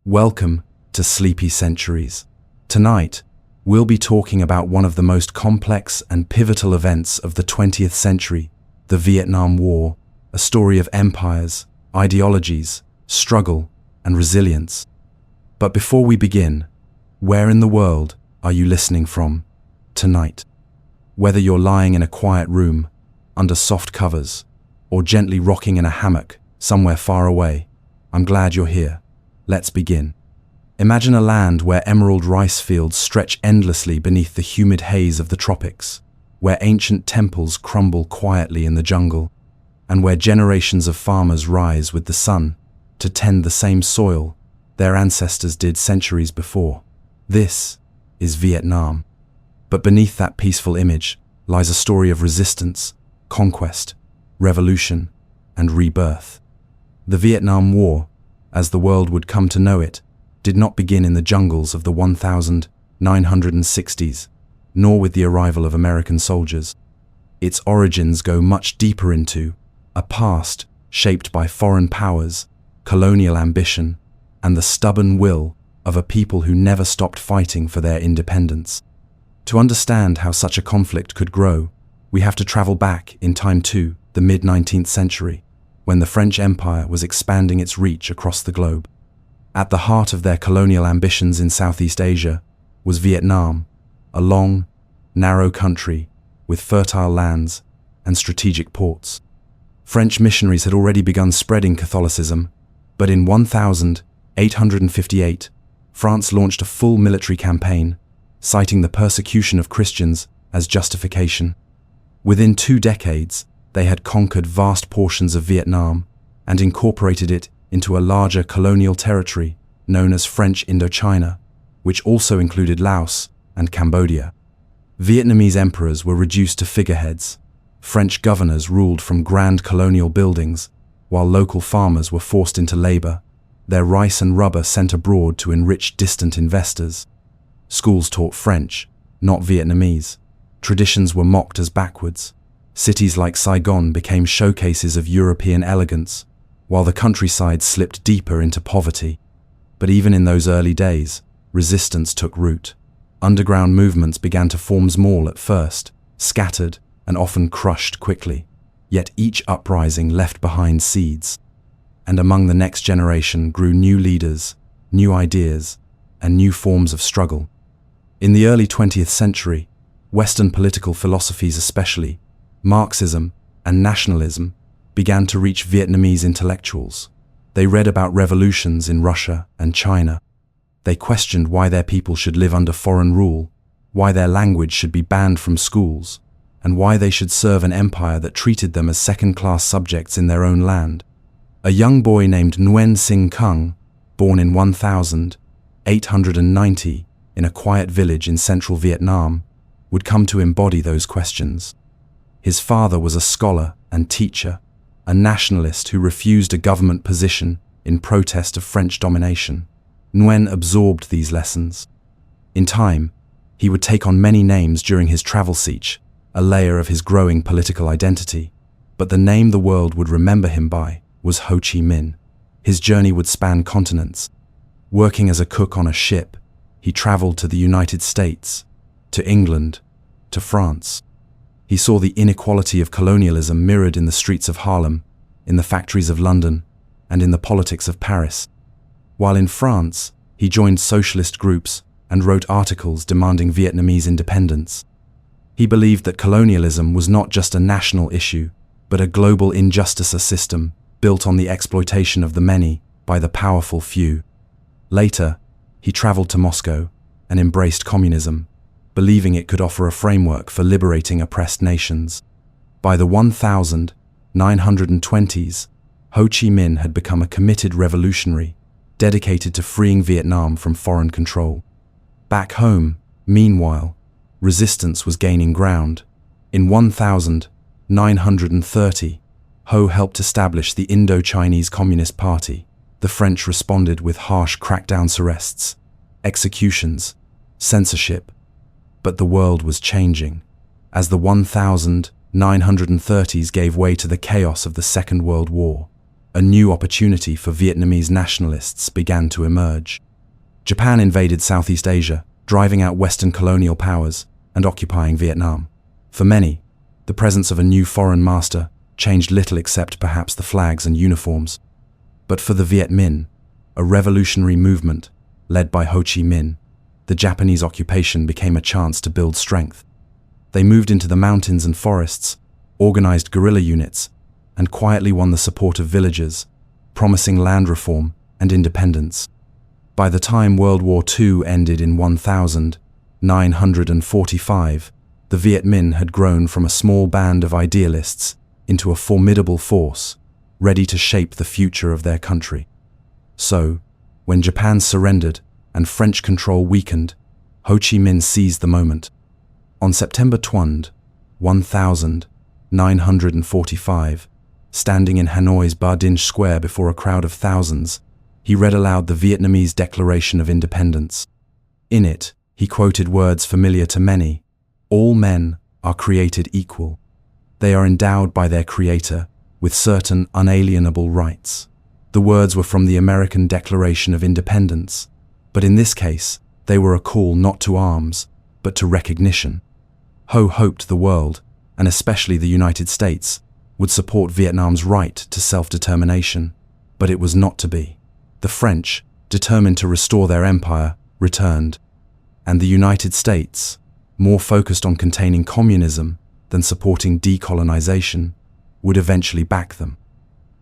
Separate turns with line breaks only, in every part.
Welcome to Sleepy Centuries. Tonight, we'll be talking about one of the most complex and pivotal events of the 20th century, the Vietnam War, a story of empires, ideologies, struggle, and resilience. But before we begin, where in the world are you listening from tonight? Whether you're lying in a quiet room, under soft covers, or gently rocking in a hammock somewhere far away, I'm glad you're here. Let's begin. Imagine a land where emerald rice fields stretch endlessly beneath the humid haze of the tropics, where ancient temples crumble quietly in the jungle, and where generations of farmers rise with the sun to tend the same soil their ancestors did centuries before. This is Vietnam. But beneath that peaceful image lies a story of resistance, conquest, revolution, and rebirth. The Vietnam War, as the world would come to know it, did not begin in the jungles of the 1960s, nor with the arrival of American soldiers. Its origins go much deeper into a past shaped by foreign powers, colonial ambition, and the stubborn will of a people who never stopped fighting for their independence. To understand how such a conflict could grow, we have to travel back in time to the mid-19th century, when the French Empire was expanding its reach across the globe. At the heart of their colonial ambitions in Southeast Asia was Vietnam, a long, narrow country with fertile lands and strategic ports. French missionaries had already begun spreading Catholicism, but in 1858, France launched a full military campaign, citing the persecution of Christians as justification. Within 2 decades, they had conquered vast portions of Vietnam and incorporated it into a larger colonial territory known as French Indochina, which also included Laos and Cambodia. Vietnamese emperors were reduced to figureheads. French governors ruled from grand colonial buildings, while local farmers were forced into labor, their rice and rubber sent abroad to enrich distant investors. Schools taught French, not Vietnamese. Traditions were mocked as backwards. Cities like Saigon became showcases of European elegance, while the countryside slipped deeper into poverty. But even in those early days, resistance took root. Underground movements began to form small at first, scattered and often crushed quickly. Yet each uprising left behind seeds. And among the next generation grew new leaders, new ideas, and new forms of struggle. In the early 20th century, Western political philosophies especially, Marxism and nationalism, began to reach Vietnamese intellectuals. They read about revolutions in Russia and China. They questioned why their people should live under foreign rule, why their language should be banned from schools, and why they should serve an empire that treated them as second-class subjects in their own land. A young boy named Nguyen Sinh Cung, born in 1890 in a quiet village in central Vietnam, would come to embody those questions. His father was a scholar and teacher, a nationalist who refused a government position in protest of French domination. Nguyen absorbed these lessons. In time, he would take on many names during his travel siege, a layer of his growing political identity. But the name the world would remember him by was Ho Chi Minh. His journey would span continents. Working as a cook on a ship, he traveled to the United States, to England, to France. He saw the inequality of colonialism mirrored in the streets of Harlem, in the factories of London, and in the politics of Paris. While in France, he joined socialist groups and wrote articles demanding Vietnamese independence. He believed that colonialism was not just a national issue, but a global injustice system built on the exploitation of the many by the powerful few. Later, he traveled to Moscow and embraced communism, believing it could offer a framework for liberating oppressed nations. By the 1920s, Ho Chi Minh had become a committed revolutionary, dedicated to freeing Vietnam from foreign control. Back home, meanwhile, resistance was gaining ground. In 1930, Ho helped establish the Indo-Chinese Communist Party. The French responded with harsh crackdowns, arrests, executions, censorship. But the world was changing. As the 1930s gave way to the chaos of the Second World War, a new opportunity for Vietnamese nationalists began to emerge. Japan invaded Southeast Asia, driving out Western colonial powers and occupying Vietnam. For many, the presence of a new foreign master changed little except perhaps the flags and uniforms. But for the Viet Minh, a revolutionary movement led by Ho Chi Minh, the Japanese occupation became a chance to build strength. They moved into the mountains and forests, organized guerrilla units, and quietly won the support of villagers, promising land reform and independence. By the time World War II ended in 1945, the Viet Minh had grown from a small band of idealists into a formidable force, ready to shape the future of their country. So, when Japan surrendered and French control weakened, Ho Chi Minh seized the moment. On September 20, 1945, standing in Hanoi's Ba Dinh Square before a crowd of thousands, he read aloud the Vietnamese Declaration of Independence. In it, he quoted words familiar to many: "All men are created equal. They are endowed by their Creator with certain unalienable rights." The words were from the American Declaration of Independence, but in this case, they were a call not to arms, but to recognition. Ho hoped the world, and especially the United States, would support Vietnam's right to self-determination, but it was not to be. The French, determined to restore their empire, returned, and the United States, more focused on containing communism than supporting decolonization, would eventually back them.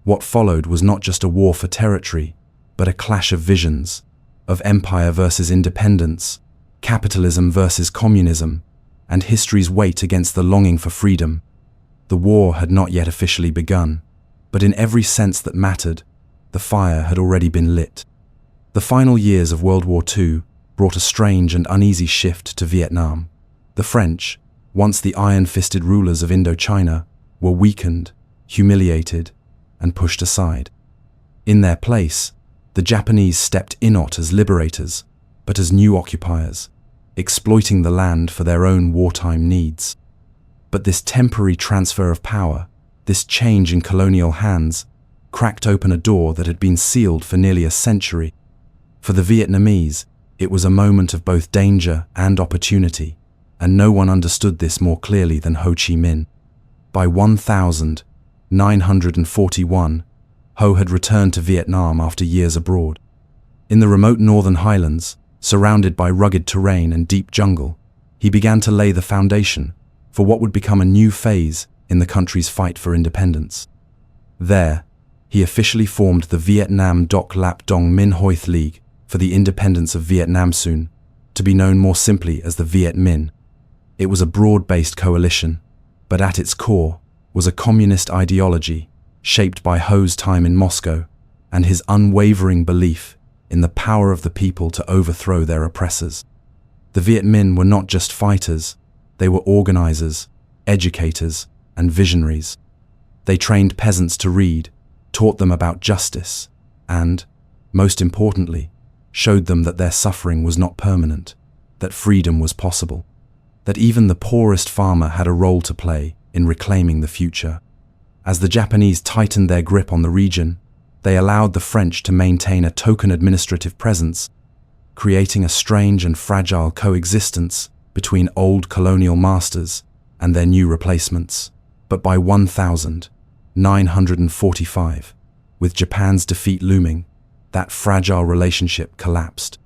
What followed was not just a war for territory, but a clash of visions, of empire versus independence, capitalism versus communism, and history's weight against the longing for freedom. The war had not yet officially begun, but in every sense that mattered, the fire had already been lit. The final years of World War II brought a strange and uneasy shift to Vietnam. The French, once the iron-fisted rulers of Indochina, were weakened, humiliated, and pushed aside. In their place, the Japanese stepped in not as liberators, but as new occupiers, exploiting the land for their own wartime needs. But this temporary transfer of power, this change in colonial hands, cracked open a door that had been sealed for nearly a century. For the Vietnamese, it was a moment of both danger and opportunity, and no one understood this more clearly than Ho Chi Minh. By 1941, Ho had returned to Vietnam after years abroad. In the remote northern highlands, surrounded by rugged terrain and deep jungle, he began to lay the foundation for what would become a new phase in the country's fight for independence. There, he officially formed the Viet Nam Doc Lap Dong Minh Hoith League for the independence of Vietnam, soon to be known more simply as the Viet Minh. It was a broad-based coalition, but at its core was a communist ideology shaped by Ho's time in Moscow and his unwavering belief in the power of the people to overthrow their oppressors. The Viet Minh were not just fighters, they were organizers, educators, and visionaries. They trained peasants to read, taught them about justice, and, most importantly, showed them that their suffering was not permanent, that freedom was possible, that even the poorest farmer had a role to play in reclaiming the future. As the Japanese tightened their grip on the region, they allowed the French to maintain a token administrative presence, creating a strange and fragile coexistence between old colonial masters and their new replacements. But by 1945, with Japan's defeat looming, that fragile relationship collapsed.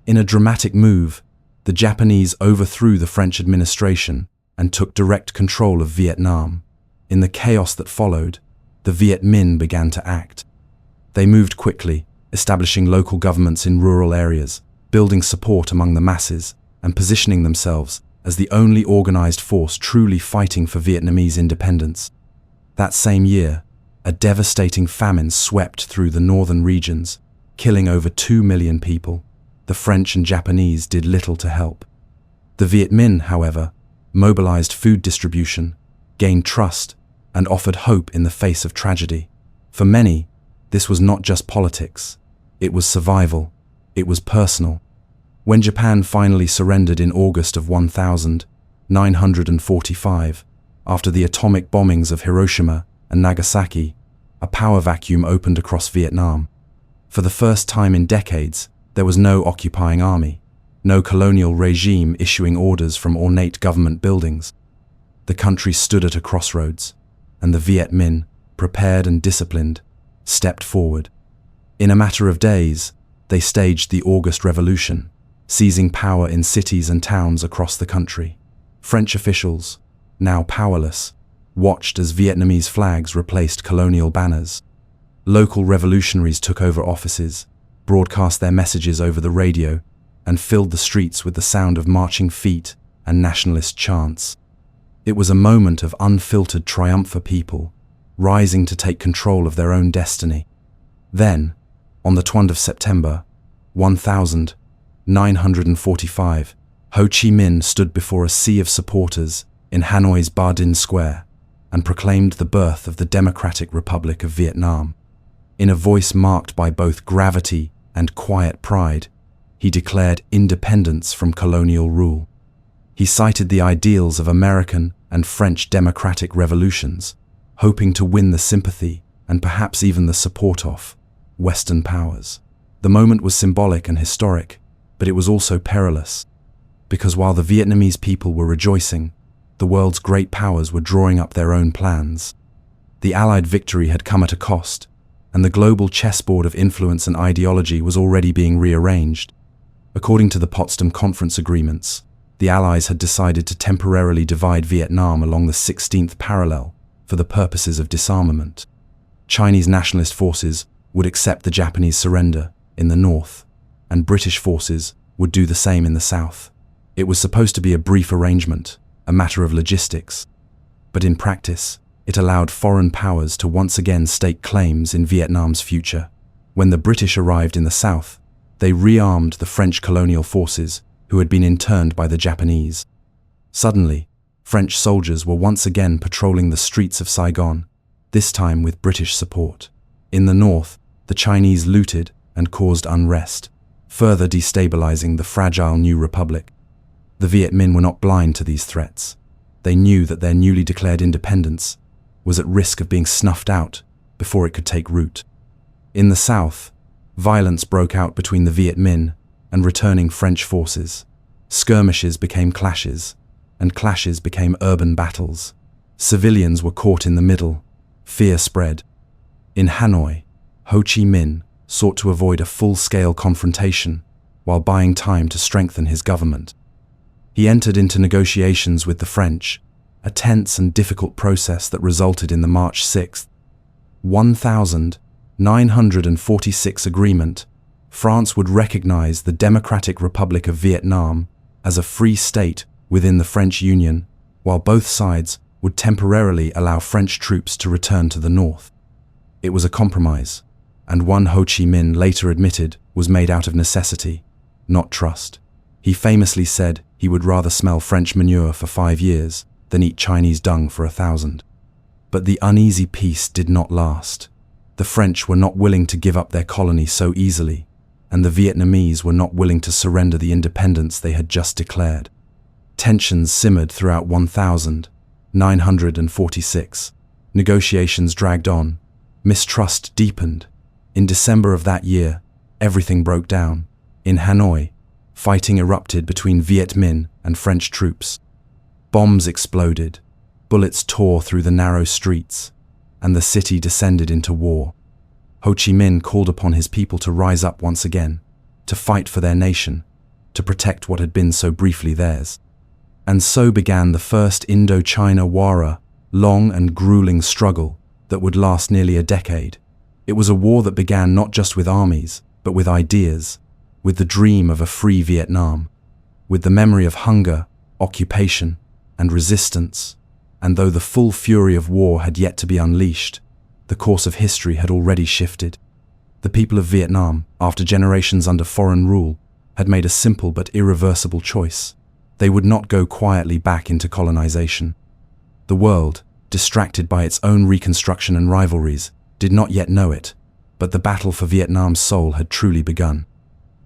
In a dramatic move, the Japanese overthrew the French administration and took direct control of Vietnam. In the chaos that followed, the Viet Minh began to act. They moved quickly, establishing local governments in rural areas, building support among the masses, and positioning themselves as the only organized force truly fighting for Vietnamese independence. That same year, a devastating famine swept through the northern regions, killing over 2 million people. The French and Japanese did little to help. The Viet Minh, however, mobilized food distribution, gained trust, and offered hope in the face of tragedy. For many, this was not just politics. It was survival. It was personal. When Japan finally surrendered in August of 1945, after the atomic bombings of Hiroshima and Nagasaki, a power vacuum opened across Vietnam. For the first time in decades, there was no occupying army, no colonial regime issuing orders from ornate government buildings. The country stood at a crossroads, and the Viet Minh, prepared and disciplined, stepped forward. In a matter of days, they staged the August Revolution, seizing power in cities and towns across the country. French officials, now powerless, watched as Vietnamese flags replaced colonial banners. Local revolutionaries took over offices, broadcast their messages over the radio, and filled the streets with the sound of marching feet and nationalist chants. It was a moment of unfiltered triumph for people, rising to take control of their own destiny. Then, on the 20th of September, 1945, Ho Chi Minh stood before a sea of supporters in Hanoi's Ba Dinh Square and proclaimed the birth of the Democratic Republic of Vietnam. In a voice marked by both gravity and quiet pride, he declared independence from colonial rule. He cited the ideals of American and French democratic revolutions, hoping to win the sympathy and perhaps even the support of Western powers. The moment was symbolic and historic, but it was also perilous, because while the Vietnamese people were rejoicing, the world's great powers were drawing up their own plans. The Allied victory had come at a cost, and the global chessboard of influence and ideology was already being rearranged. According to the Potsdam Conference agreements, the Allies had decided to temporarily divide Vietnam along the 16th parallel for the purposes of disarmament. Chinese nationalist forces would accept the Japanese surrender in the north, and British forces would do the same in the south. It was supposed to be a brief arrangement, a matter of logistics, but in practice, it allowed foreign powers to once again stake claims in Vietnam's future. When the British arrived in the south, they rearmed the French colonial forces who had been interned by the Japanese. Suddenly, French soldiers were once again patrolling the streets of Saigon, this time with British support. In the north, the Chinese looted and caused unrest, further destabilizing the fragile new republic. The Viet Minh were not blind to these threats. They knew that their newly declared independence was at risk of being snuffed out before it could take root. In the south, violence broke out between the Viet Minh and returning French forces. Skirmishes became clashes, and clashes became urban battles. Civilians were caught in the middle. Fear spread. In Hanoi, Ho Chi Minh sought to avoid a full-scale confrontation while buying time to strengthen his government. He entered into negotiations with the French, a tense and difficult process that resulted in the March 6, 1946 agreement. France would recognize the Democratic Republic of Vietnam as a free state within the French Union, while both sides would temporarily allow French troops to return to the north. It was a compromise, and one Ho Chi Minh later admitted was made out of necessity, not trust. He famously said he would rather smell French manure for 5 years than eat Chinese dung for 1,000. But the uneasy peace did not last. The French were not willing to give up their colony so easily, and the Vietnamese were not willing to surrender the independence they had just declared. Tensions simmered throughout 1946. Negotiations dragged on. Mistrust deepened. In December of that year, everything broke down. In Hanoi, fighting erupted between Viet Minh and French troops. Bombs exploded, bullets tore through the narrow streets, and the city descended into war. Ho Chi Minh called upon his people to rise up once again, to fight for their nation, to protect what had been so briefly theirs. And so began the first Indochina War, a long and grueling struggle that would last nearly a decade. It was a war that began not just with armies, but with ideas, with the dream of a free Vietnam, with the memory of hunger, occupation, and resistance. And though the full fury of war had yet to be unleashed, the course of history had already shifted. The people of Vietnam, after generations under foreign rule, had made a simple but irreversible choice. They would not go quietly back into colonization. The world, distracted by its own reconstruction and rivalries, did not yet know it, but the battle for Vietnam's soul had truly begun.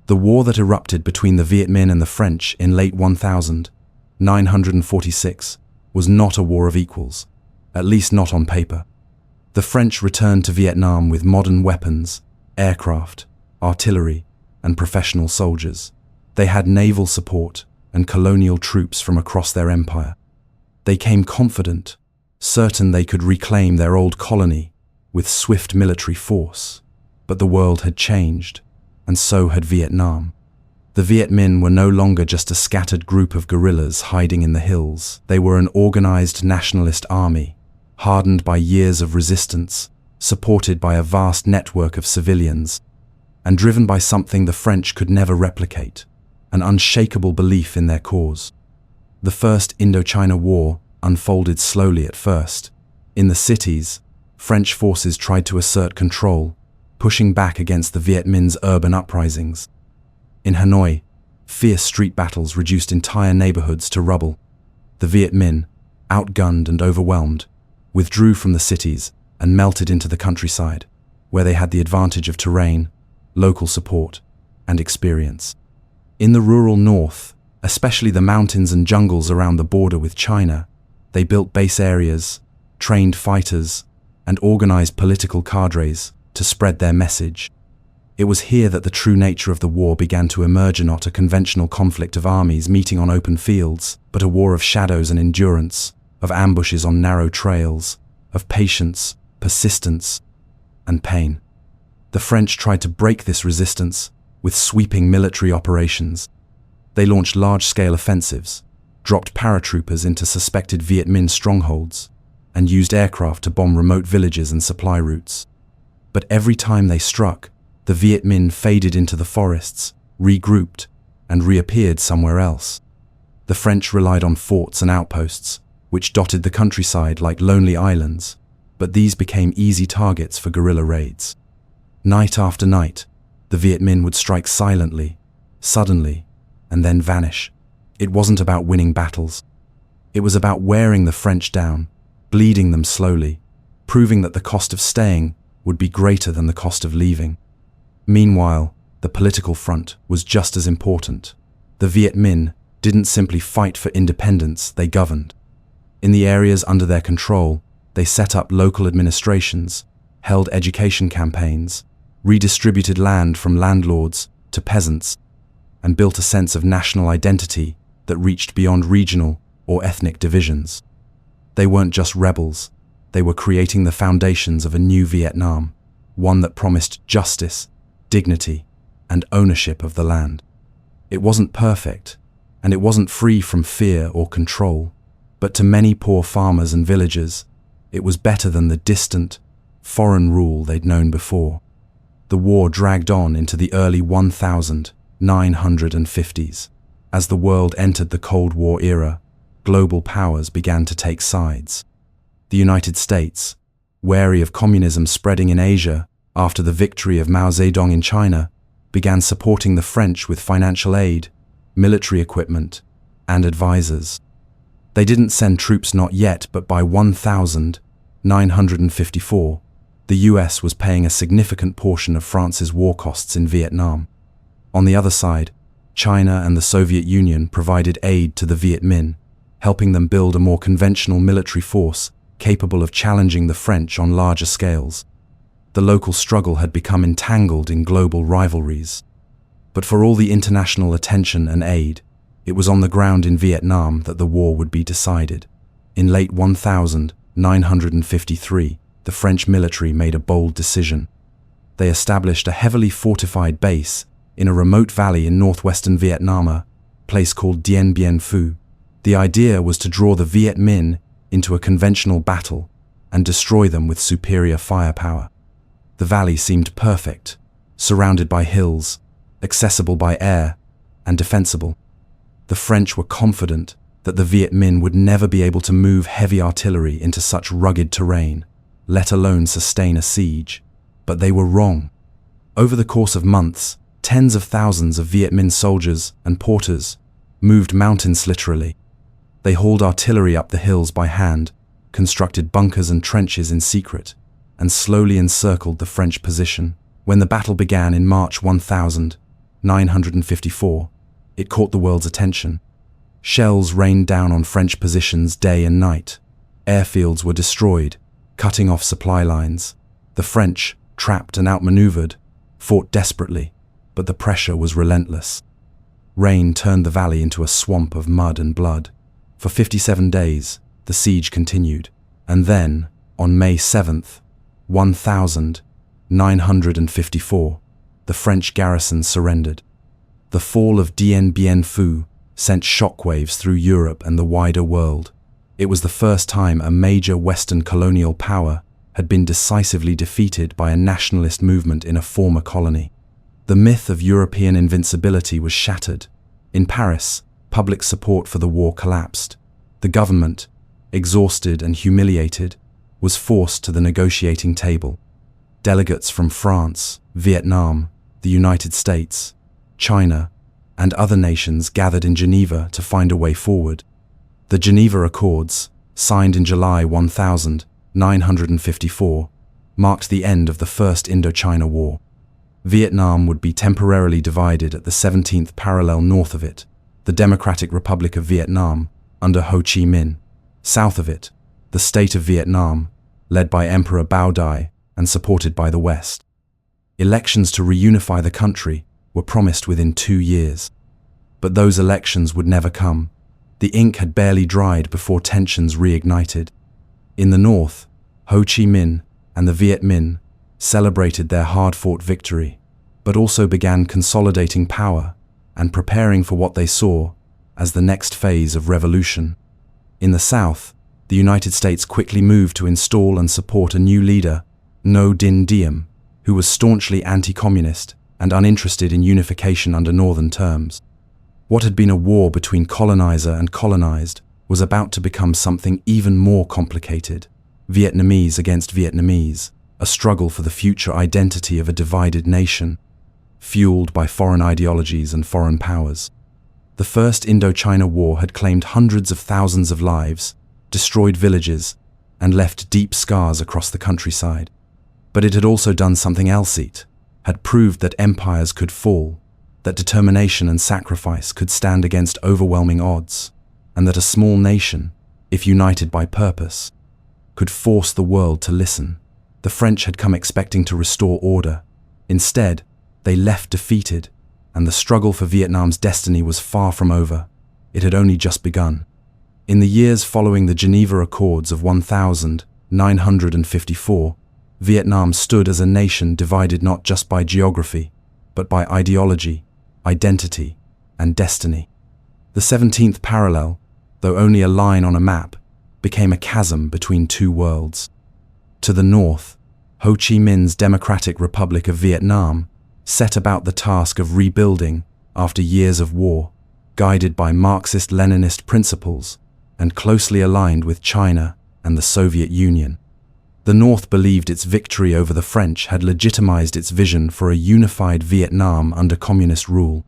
The war that erupted between the Viet Minh and the French in late 1946 was not a war of equals, at least not on paper. The French returned to Vietnam with modern weapons, aircraft, artillery, and professional soldiers. They had naval support and colonial troops from across their empire. They came confident, certain they could reclaim their old colony with swift military force. But the world had changed, and so had Vietnam. The Viet Minh were no longer just a scattered group of guerrillas hiding in the hills. They were an organized nationalist army, hardened by years of resistance, supported by a vast network of civilians, and driven by something the French could never replicate: an unshakable belief in their cause. The First Indochina War unfolded slowly at first. In the cities, French forces tried to assert control, pushing back against the Viet Minh's urban uprisings. In Hanoi, fierce street battles reduced entire neighborhoods to rubble. The Viet Minh, outgunned and overwhelmed, withdrew from the cities and melted into the countryside, where they had the advantage of terrain, local support, and experience. In the rural north, especially the mountains and jungles around the border with China, they built base areas, trained fighters, and organized political cadres to spread their message. It was here that the true nature of the war began to emerge, not a conventional conflict of armies meeting on open fields, but a war of shadows and endurance, of ambushes on narrow trails, of patience, persistence, and pain. The French tried to break this resistance with sweeping military operations. They launched large-scale offensives, dropped paratroopers into suspected Viet Minh strongholds, and used aircraft to bomb remote villages and supply routes. But every time they struck, the Viet Minh faded into the forests, regrouped, and reappeared somewhere else. The French relied on forts and outposts, which dotted the countryside like lonely islands, but these became easy targets for guerrilla raids. Night after night, the Viet Minh would strike silently, suddenly, and then vanish. It wasn't about winning battles. It was about wearing the French down, bleeding them slowly, proving that the cost of staying would be greater than the cost of leaving. Meanwhile, the political front was just as important. The Viet Minh didn't simply fight for independence, they governed. In the areas under their control, they set up local administrations, held education campaigns, redistributed land from landlords to peasants, and built a sense of national identity that reached beyond regional or ethnic divisions. They weren't just rebels, they were creating the foundations of a new Vietnam, one that promised justice, dignity, and ownership of the land. It wasn't perfect, and it wasn't free from fear or control, but to many poor farmers and villagers, it was better than the distant, foreign rule they'd known before. The war dragged on into the early 1950s. As the world entered the Cold War era, global powers began to take sides. The United States, wary of communism spreading in Asia after the victory of Mao Zedong in China, began supporting the French with financial aid, military equipment, and advisors. They didn't send troops not yet, but by 1954, the US was paying a significant portion of France's war costs in Vietnam. On the other side, China and the Soviet Union provided aid to the Viet Minh, helping them build a more conventional military force capable of challenging the French on larger scales. The local struggle had become entangled in global rivalries. But for all the international attention and aid, it was on the ground in Vietnam that the war would be decided. In late 1953, the French military made a bold decision. They established a heavily fortified base in a remote valley in northwestern Vietnam, a place called Dien Bien Phu. The idea was to draw the Viet Minh into a conventional battle and destroy them with superior firepower. The valley seemed perfect, surrounded by hills, accessible by air, and defensible. The French were confident that the Viet Minh would never be able to move heavy artillery into such rugged terrain, let alone sustain a siege. But they were wrong. Over the course of months, tens of thousands of Viet Minh soldiers and porters moved mountains literally. They hauled artillery up the hills by hand, constructed bunkers and trenches in secret, and slowly encircled the French position. When the battle began in March 1954, it caught the world's attention. Shells rained down on French positions day and night. Airfields were destroyed, cutting off supply lines. The French, trapped and outmaneuvered, fought desperately, but the pressure was relentless. Rain turned the valley into a swamp of mud and blood. For 57 days, the siege continued, and then, on May 7th, 1954, the French garrison surrendered. The fall of Dien Bien Phu sent shockwaves through Europe and the wider world. It was the first time a major Western colonial power had been decisively defeated by a nationalist movement in a former colony. The myth of European invincibility was shattered. In Paris, public support for the war collapsed. The government, exhausted and humiliated, was forced to the negotiating table. Delegates from France, Vietnam, the United States, China, and other nations gathered in Geneva to find a way forward. The Geneva Accords, signed in July 1954, marked the end of the First Indochina War. Vietnam would be temporarily divided at the 17th parallel north of it, the Democratic Republic of Vietnam, under Ho Chi Minh. South of it, the state of Vietnam, led by Emperor Bao Dai and supported by the West. Elections to reunify the country were promised within 2 years. But those elections would never come. The ink had barely dried before tensions reignited. In the north, Ho Chi Minh and the Viet Minh celebrated their hard-fought victory, but also began consolidating power and preparing for what they saw as the next phase of revolution. In the south, the United States quickly moved to install and support a new leader, Ngo Dinh Diem, who was staunchly anti-communist and uninterested in unification under northern terms. What had been a war between colonizer and colonized was about to become something even more complicated. Vietnamese against Vietnamese, a struggle for the future identity of a divided nation, fueled by foreign ideologies and foreign powers. The First Indochina War had claimed hundreds of thousands of lives, destroyed villages, and left deep scars across the countryside. But it had also done something else. It had proved that empires could fall, that determination and sacrifice could stand against overwhelming odds, and that a small nation, if united by purpose, could force the world to listen. The French had come expecting to restore order. Instead, they left defeated, and the struggle for Vietnam's destiny was far from over. It had only just begun. In the years following the Geneva Accords of 1954, Vietnam stood as a nation divided not just by geography, but by ideology, identity, and destiny. The 17th parallel, though only a line on a map, became a chasm between two worlds. To the north, Ho Chi Minh's Democratic Republic of Vietnam set about the task of rebuilding after years of war, guided by Marxist-Leninist principles and closely aligned with China and the Soviet Union. The North believed its victory over the French had legitimized its vision for a unified Vietnam under communist rule.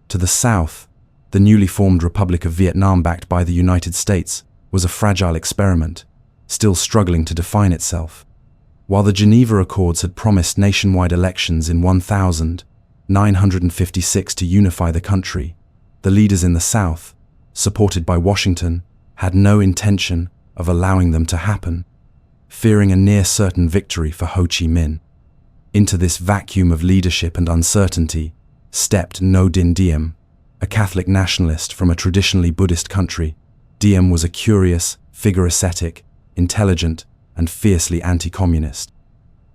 To the south, the newly formed Republic of Vietnam, backed by the United States, was a fragile experiment, still struggling to define itself. While the Geneva Accords had promised nationwide elections in 1956 to unify the country, the leaders in the South, supported by Washington, had no intention of allowing them to happen, fearing a near-certain victory for Ho Chi Minh. Into this vacuum of leadership and uncertainty stepped Ngo Dinh Diem, a Catholic nationalist from a traditionally Buddhist country. Diem was a curious, figure ascetic, intelligent, and fiercely anti-communist.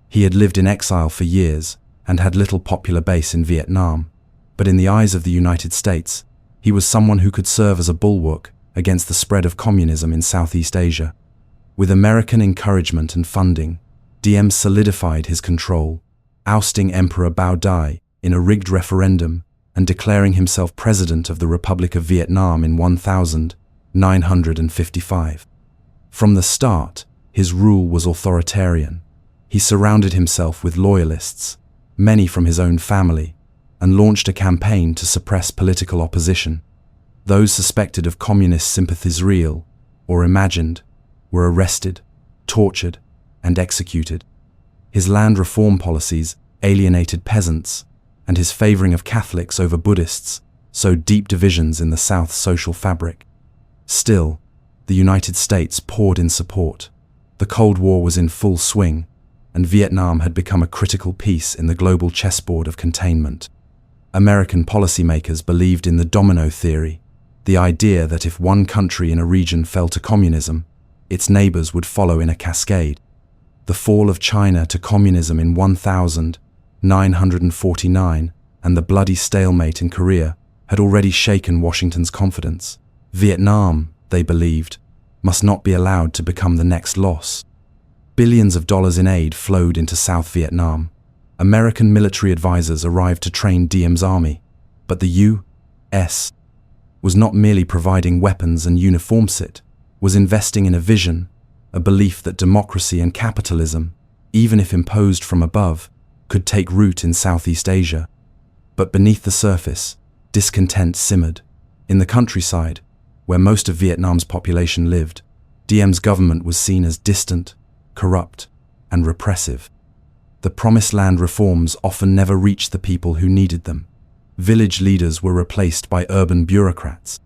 He had lived in exile for years and had little popular base in Vietnam, but in the eyes of the United States, he was someone who could serve as a bulwark against the spread of communism in Southeast Asia. With American encouragement and funding, Diem solidified his control, ousting Emperor Bao Dai in a rigged referendum and declaring himself president of the Republic of Vietnam in 1955. From the start, his rule was authoritarian. He surrounded himself with loyalists, many from his own family, and launched a campaign to suppress political opposition. Those suspected of communist sympathies, real or imagined, were arrested, tortured, and executed. His land reform policies alienated peasants, and his favoring of Catholics over Buddhists sowed deep divisions in the South's social fabric. Still, the United States poured in support. The Cold War was in full swing, and Vietnam had become a critical piece in the global chessboard of containment. American policymakers believed in the domino theory, the idea that if one country in a region fell to communism, its neighbors would follow in a cascade. The fall of China to communism in 1949 and the bloody stalemate in Korea had already shaken Washington's confidence. Vietnam, they believed, must not be allowed to become the next Laos. Billions of dollars in aid flowed into South Vietnam. American military advisors arrived to train Diem's army, but the U.S. was not merely providing weapons and uniforms, it was investing in a vision, a belief that democracy and capitalism, even if imposed from above, could take root in Southeast Asia. But beneath the surface, discontent simmered. In the countryside, where most of Vietnam's population lived, Diem's government was seen as distant, corrupt, and repressive. The promised land reforms often never reached the people who needed them. Village leaders were replaced by urban bureaucrats.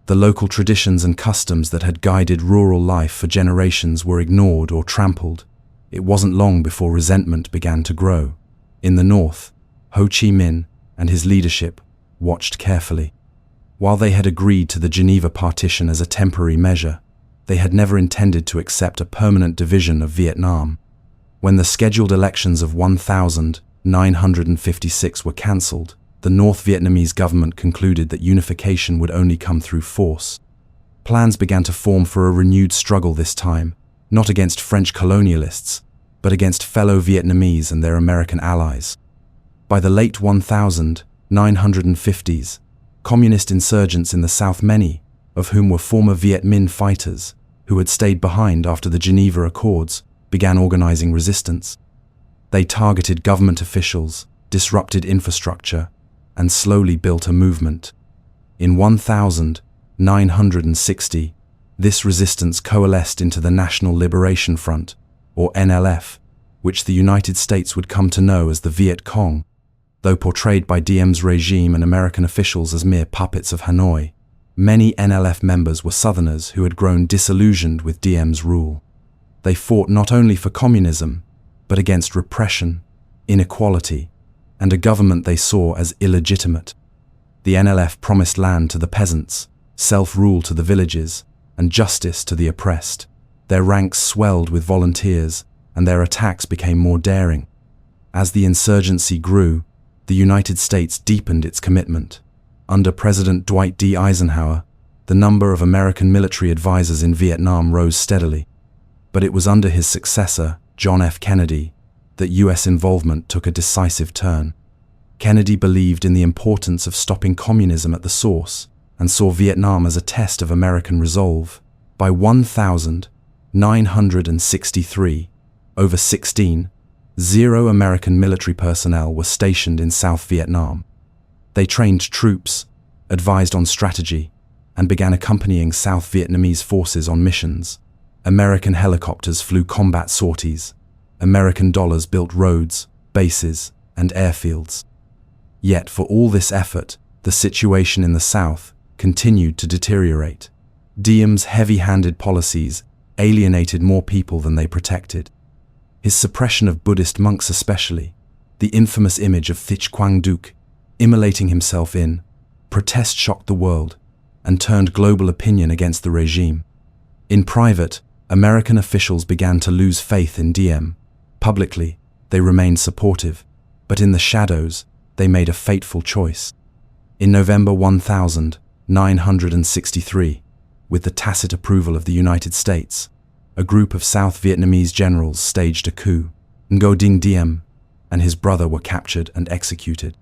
The local traditions and customs that had guided rural life for generations were ignored or trampled. It wasn't long before resentment began to grow. In the north, Ho Chi Minh and his leadership watched carefully. While they had agreed to the Geneva Partition as a temporary measure, they had never intended to accept a permanent division of Vietnam. When the scheduled elections of 1956 were cancelled, the North Vietnamese government concluded that unification would only come through force. Plans began to form for a renewed struggle this time, not against French colonialists, but against fellow Vietnamese and their American allies. By the late 1950s, communist insurgents in the South, many of whom were former Viet Minh fighters who had stayed behind after the Geneva Accords, began organizing resistance. They targeted government officials, disrupted infrastructure, and slowly built a movement. In 1960, this resistance coalesced into the National Liberation Front, or NLF, which the United States would come to know as the Viet Cong. Though portrayed by Diem's regime and American officials as mere puppets of Hanoi, many NLF members were Southerners who had grown disillusioned with Diem's rule. They fought not only for communism, but against repression, inequality, and a government they saw as illegitimate. The NLF promised land to the peasants, self-rule to the villages, and justice to the oppressed. Their ranks swelled with volunteers, and their attacks became more daring. As the insurgency grew, the United States deepened its commitment. Under President Dwight D. Eisenhower, the number of American military advisors in Vietnam rose steadily. But it was under his successor, John F. Kennedy, that U.S. involvement took a decisive turn. Kennedy believed in the importance of stopping communism at the source and saw Vietnam as a test of American resolve. By 1963, over 0 American military personnel were stationed in South Vietnam. They trained troops, advised on strategy, and began accompanying South Vietnamese forces on missions. American helicopters flew combat sorties. American dollars built roads, bases, and airfields. Yet for all this effort, the situation in the South continued to deteriorate. Diem's heavy-handed policies alienated more people than they protected. His suppression of Buddhist monks especially, the infamous image of Thich Quang Duc immolating himself in protest shocked the world and turned global opinion against the regime. In private, American officials began to lose faith in Diem. Publicly, they remained supportive, but in the shadows, they made a fateful choice. In November 1963, with the tacit approval of the United States, a group of South Vietnamese generals staged a coup. Ngo Dinh Diem and his brother were captured and executed.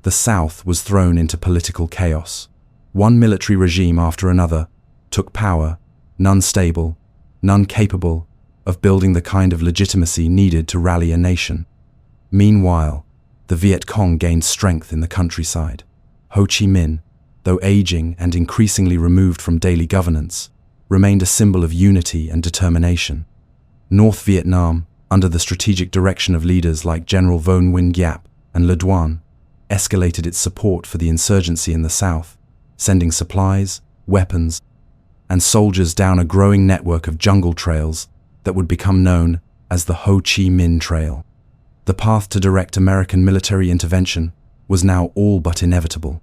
The South was thrown into political chaos. One military regime after another took power, none stable, none capable of building the kind of legitimacy needed to rally a nation. Meanwhile, the Viet Cong gained strength in the countryside. Ho Chi Minh, though aging and increasingly removed from daily governance, remained a symbol of unity and determination. North Vietnam, under the strategic direction of leaders like General Vo Nguyen Giap and Le Duan, escalated its support for the insurgency in the south, sending supplies, weapons, and soldiers down a growing network of jungle trails that would become known as the Ho Chi Minh Trail. The path to direct American military intervention was now all but inevitable.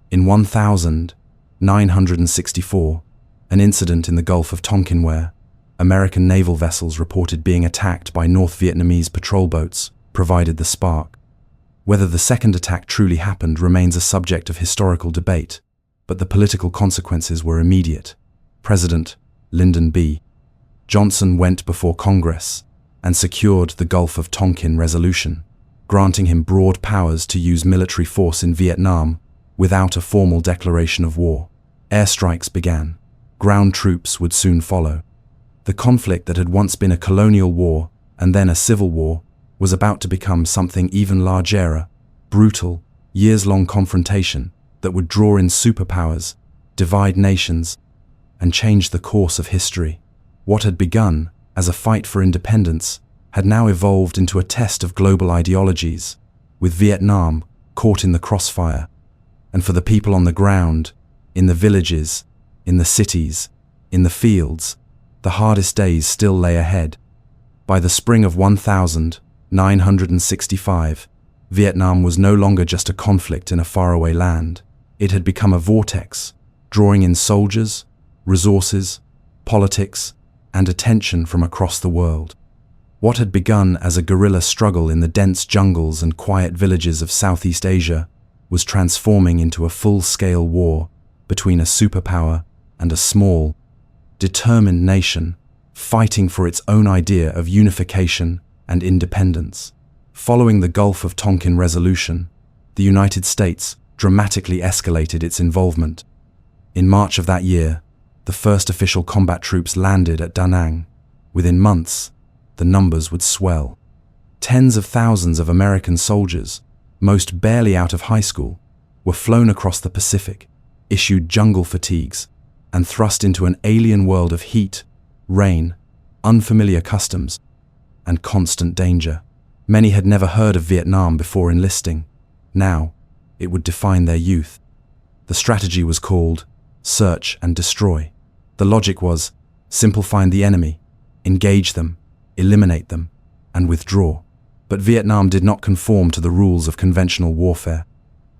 In 1964, an incident in the Gulf of Tonkin where American naval vessels reported being attacked by North Vietnamese patrol boats provided the spark. Whether the second attack truly happened remains a subject of historical debate, but the political consequences were immediate. President Lyndon B. Johnson went before Congress and secured the Gulf of Tonkin Resolution, granting him broad powers to use military force in Vietnam without a formal declaration of war. Airstrikes began. Ground troops would soon follow. The conflict that had once been a colonial war and then a civil war was about to become something even larger, brutal, years-long confrontation that would draw in superpowers, divide nations, and change the course of history. What had begun as a fight for independence had now evolved into a test of global ideologies, with Vietnam caught in the crossfire. And for the people on the ground, in the villages, in the cities, in the fields, the hardest days still lay ahead. By the spring of 1965, Vietnam was no longer just a conflict in a faraway land. It had become a vortex, drawing in soldiers, resources, politics, and attention from across the world. What had begun as a guerrilla struggle in the dense jungles and quiet villages of Southeast Asia was transforming into a full-scale war between a superpower and a small, determined nation fighting for its own idea of unification and independence. Following the Gulf of Tonkin Resolution, the United States dramatically escalated its involvement. In March of that year, the first official combat troops landed at Da Nang. Within months, the numbers would swell. Tens of thousands of American soldiers, most barely out of high school, were flown across the Pacific, issued jungle fatigues, and thrust into an alien world of heat, rain, unfamiliar customs, and constant danger. Many had never heard of Vietnam before enlisting. Now, it would define their youth. The strategy was called search and destroy. The logic was simple: find the enemy, engage them, eliminate them, and withdraw. But Vietnam did not conform to the rules of conventional warfare.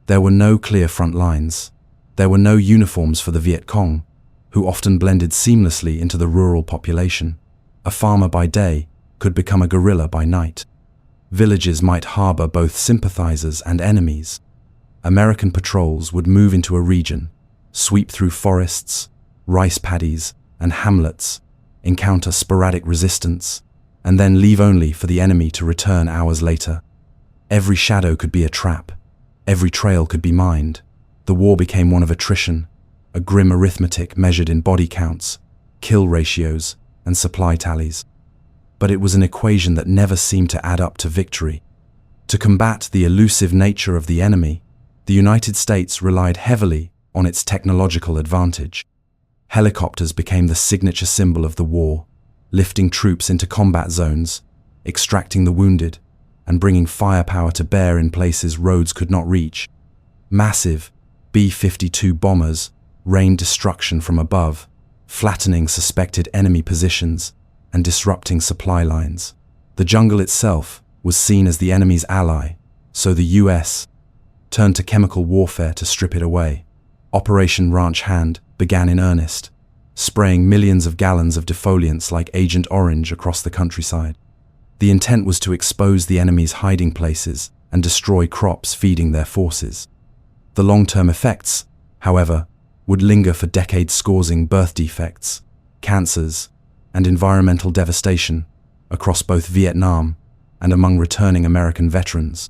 There were no clear front lines. There were no uniforms for the Viet Cong, who often blended seamlessly into the rural population. A farmer by day could become a guerrilla by night. Villages might harbor both sympathizers and enemies. American patrols would move into a region, sweep through forests, rice paddies, and hamlets, encounter sporadic resistance, and then leave only for the enemy to return hours later. Every shadow could be a trap. Every trail could be mined. The war became one of attrition, a grim arithmetic measured in body counts, kill ratios, and supply tallies. But it was an equation that never seemed to add up to victory. To combat the elusive nature of the enemy, the United States relied heavily on its technological advantage. Helicopters became the signature symbol of the war, lifting troops into combat zones, extracting the wounded, and bringing firepower to bear in places roads could not reach. Massive B-52 bombers rained destruction from above, flattening suspected enemy positions and disrupting supply lines. The jungle itself was seen as the enemy's ally, so the US turned to chemical warfare to strip it away. Operation Ranch Hand began in earnest, spraying millions of gallons of defoliants like Agent Orange across the countryside. The intent was to expose the enemy's hiding places and destroy crops feeding their forces. The long-term effects, however, would linger for decades, causing birth defects, cancers, and environmental devastation across both Vietnam and among returning American veterans.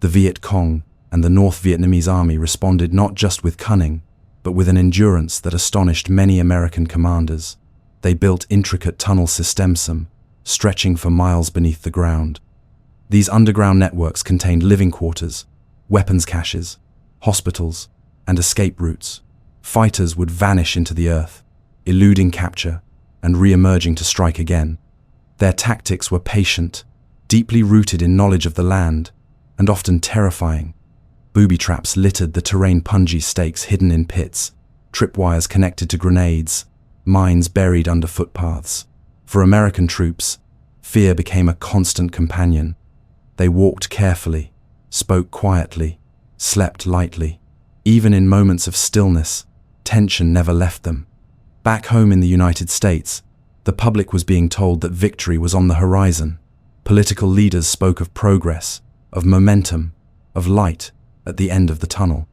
The Viet Cong and the North Vietnamese Army responded not just with cunning, but with an endurance that astonished many American commanders. They built intricate tunnel systems, stretching for miles beneath the ground. These underground networks contained living quarters, weapons caches, hospitals, and escape routes. Fighters would vanish into the earth, eluding capture and re-emerging to strike again. Their tactics were patient, deeply rooted in knowledge of the land, and often terrifying. Booby traps littered the terrain, punji stakes hidden in pits, tripwires connected to grenades, mines buried under footpaths. For American troops, fear became a constant companion. They walked carefully, spoke quietly, slept lightly. Even in moments of stillness, tension never left them. Back home in the United States, the public was being told that victory was on the horizon. Political leaders spoke of progress, of momentum, of light at the end of the tunnel.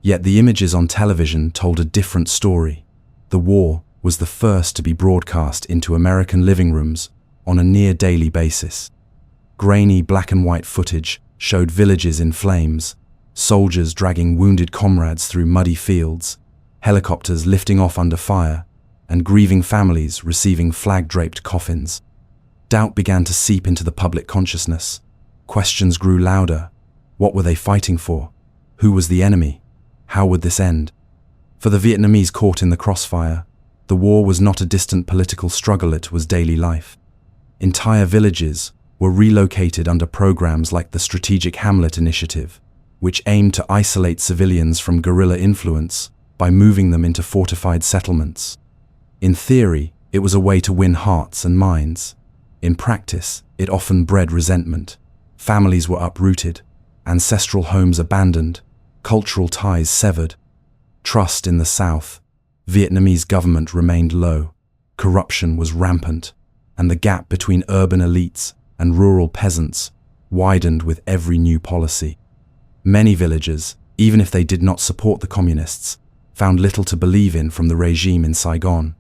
Yet the images on television told a different story. The war was the first to be broadcast into American living rooms on a near-daily basis. Grainy black and white footage showed villages in flames, soldiers dragging wounded comrades through muddy fields, helicopters lifting off under fire, and grieving families receiving flag-draped coffins. Doubt began to seep into the public consciousness. Questions grew louder. What were they fighting for? Who was the enemy? How would this end? For the Vietnamese caught in the crossfire, the war was not a distant political struggle, it was daily life. Entire villages were relocated under programs like the Strategic Hamlet Initiative, which aimed to isolate civilians from guerrilla influence by moving them into fortified settlements. In theory, it was a way to win hearts and minds. In practice, it often bred resentment. Families were uprooted, ancestral homes abandoned, cultural ties severed. Trust in the South, Vietnamese government remained low. Corruption was rampant, and the gap between urban elites and rural peasants widened with every new policy. Many villagers, even if they did not support the communists, found little to believe in from the regime in Saigon.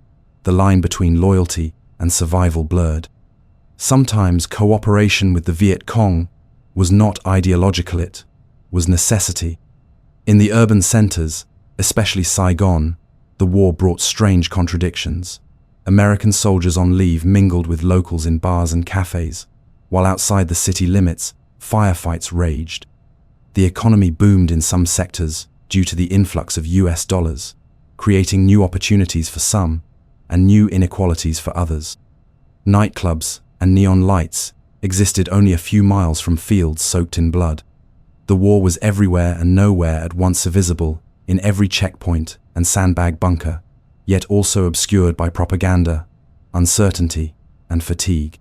The line between loyalty and survival blurred. Sometimes cooperation with the Viet Cong was not ideological, it was necessity. In the urban centers, especially Saigon, the war brought strange contradictions. American soldiers on leave mingled with locals in bars and cafes, while outside the city limits, firefights raged. The economy boomed in some sectors due to the influx of US dollars, creating new opportunities for some and new inequalities for others. Nightclubs and neon lights existed only a few miles from fields soaked in blood. The war was everywhere and nowhere at once visible, in every checkpoint and sandbag bunker, yet also obscured by propaganda, uncertainty, and fatigue.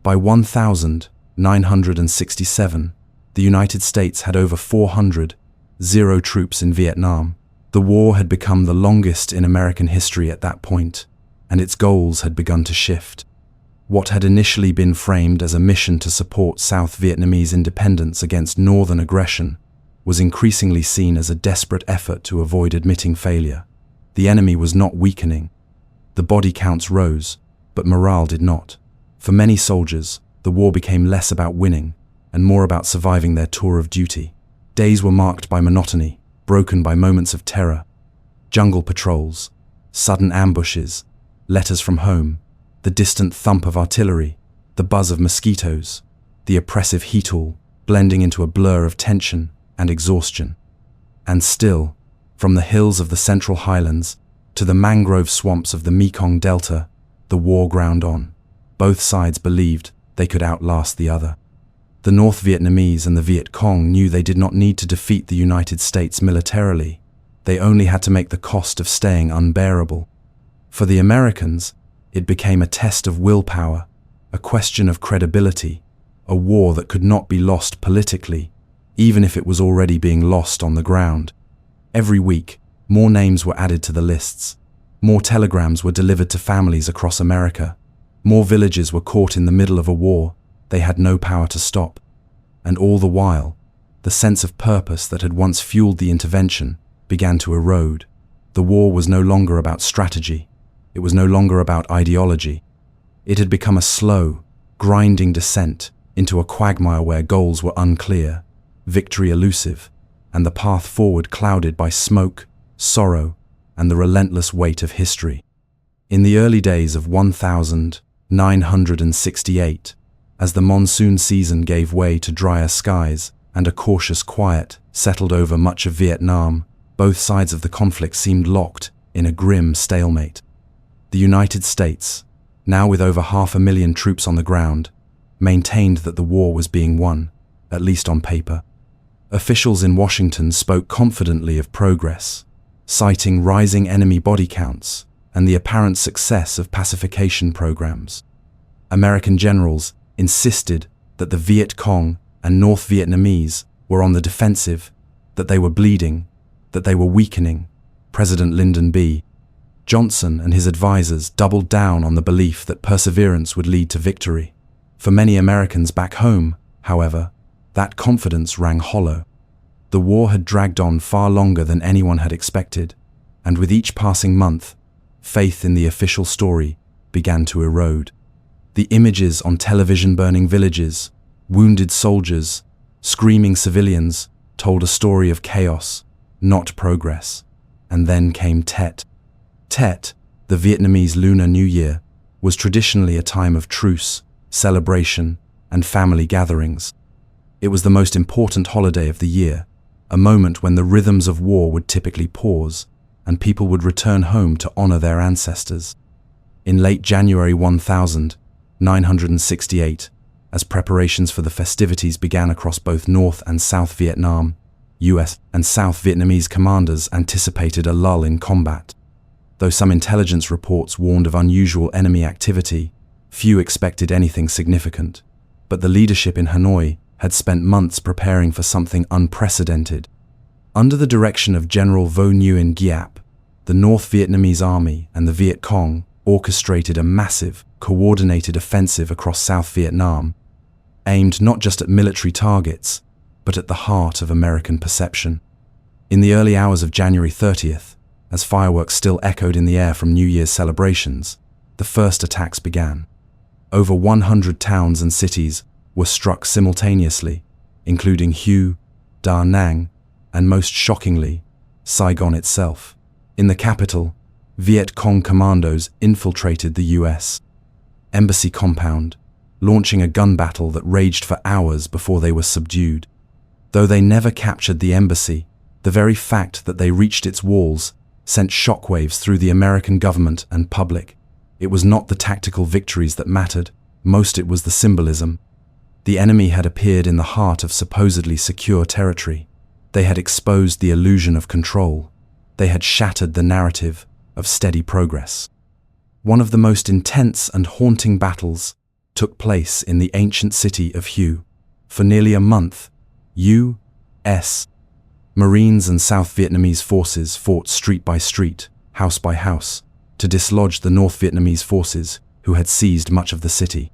By 1967, the United States had over 400 troops in Vietnam. The war had become the longest in American history at that point, and its goals had begun to shift. What had initially been framed as a mission to support South Vietnamese independence against Northern aggression was increasingly seen as a desperate effort to avoid admitting failure. The enemy was not weakening. The body counts rose, but morale did not. For many soldiers, the war became less about winning and more about surviving their tour of duty. Days were marked by monotony, broken by moments of terror. Jungle patrols, sudden ambushes, letters from home, the distant thump of artillery, the buzz of mosquitoes, the oppressive heat all blending into a blur of tension and exhaustion. And still, from the hills of the Central Highlands to the mangrove swamps of the Mekong Delta, the war ground on. Both sides believed they could outlast the other. The North Vietnamese and the Viet Cong knew they did not need to defeat the United States militarily. They only had to make the cost of staying unbearable. For the Americans, it became a test of willpower, a question of credibility, a war that could not be lost politically, even if it was already being lost on the ground. Every week, more names were added to the lists. More telegrams were delivered to families across America. More villages were caught in the middle of a war they had no power to stop. And all the while, the sense of purpose that had once fueled the intervention began to erode. The war was no longer about strategy. It was no longer about ideology. It had become a slow, grinding descent into a quagmire where goals were unclear, victory elusive, and the path forward clouded by smoke, sorrow, and the relentless weight of history. In the early days of 1968, as the monsoon season gave way to drier skies and a cautious quiet settled over much of Vietnam, both sides of the conflict seemed locked in a grim stalemate. The United States, now with over 500,000 troops on the ground, maintained that the war was being won, at least on paper. Officials in Washington spoke confidently of progress, citing rising enemy body counts and the apparent success of pacification programs. American generals insisted that the Viet Cong and North Vietnamese were on the defensive, that they were bleeding, that they were weakening. President Lyndon B. Johnson and his advisors doubled down on the belief that perseverance would lead to victory. For many Americans back home, however, that confidence rang hollow. The war had dragged on far longer than anyone had expected, and with each passing month, faith in the official story began to erode. The images on television burning villages, wounded soldiers, screaming civilians told a story of chaos, not progress. And then came Tet. Tet, the Vietnamese Lunar New Year, was traditionally a time of truce, celebration, and family gatherings. It was the most important holiday of the year, a moment when the rhythms of war would typically pause, and people would return home to honor their ancestors. In late January 1968, as preparations for the festivities began across both North and South Vietnam, US and South Vietnamese commanders anticipated a lull in combat. Though some intelligence reports warned of unusual enemy activity, few expected anything significant. But the leadership in Hanoi had spent months preparing for something unprecedented. Under the direction of General Vo Nguyen Giap, the North Vietnamese Army and the Viet Cong orchestrated a massive, coordinated offensive across South Vietnam, aimed not just at military targets, but at the heart of American perception. In the early hours of January 30th, as fireworks still echoed in the air from New Year's celebrations, the first attacks began. Over 100 towns and cities were struck simultaneously, including Hue, Da Nang, and most shockingly, Saigon itself. In the capital, Viet Cong commandos infiltrated the U.S. Embassy compound, launching a gun battle that raged for hours before they were subdued. Though they never captured the embassy, the very fact that they reached its walls sent shockwaves through the American government and public. It was not the tactical victories that mattered, most it was the symbolism. The enemy had appeared in the heart of supposedly secure territory. They had exposed the illusion of control. They had shattered the narrative of steady progress. One of the most intense and haunting battles took place in the ancient city of Hue. For nearly a month, U.S. Marines and South Vietnamese forces fought street by street, house by house, to dislodge the North Vietnamese forces who had seized much of the city.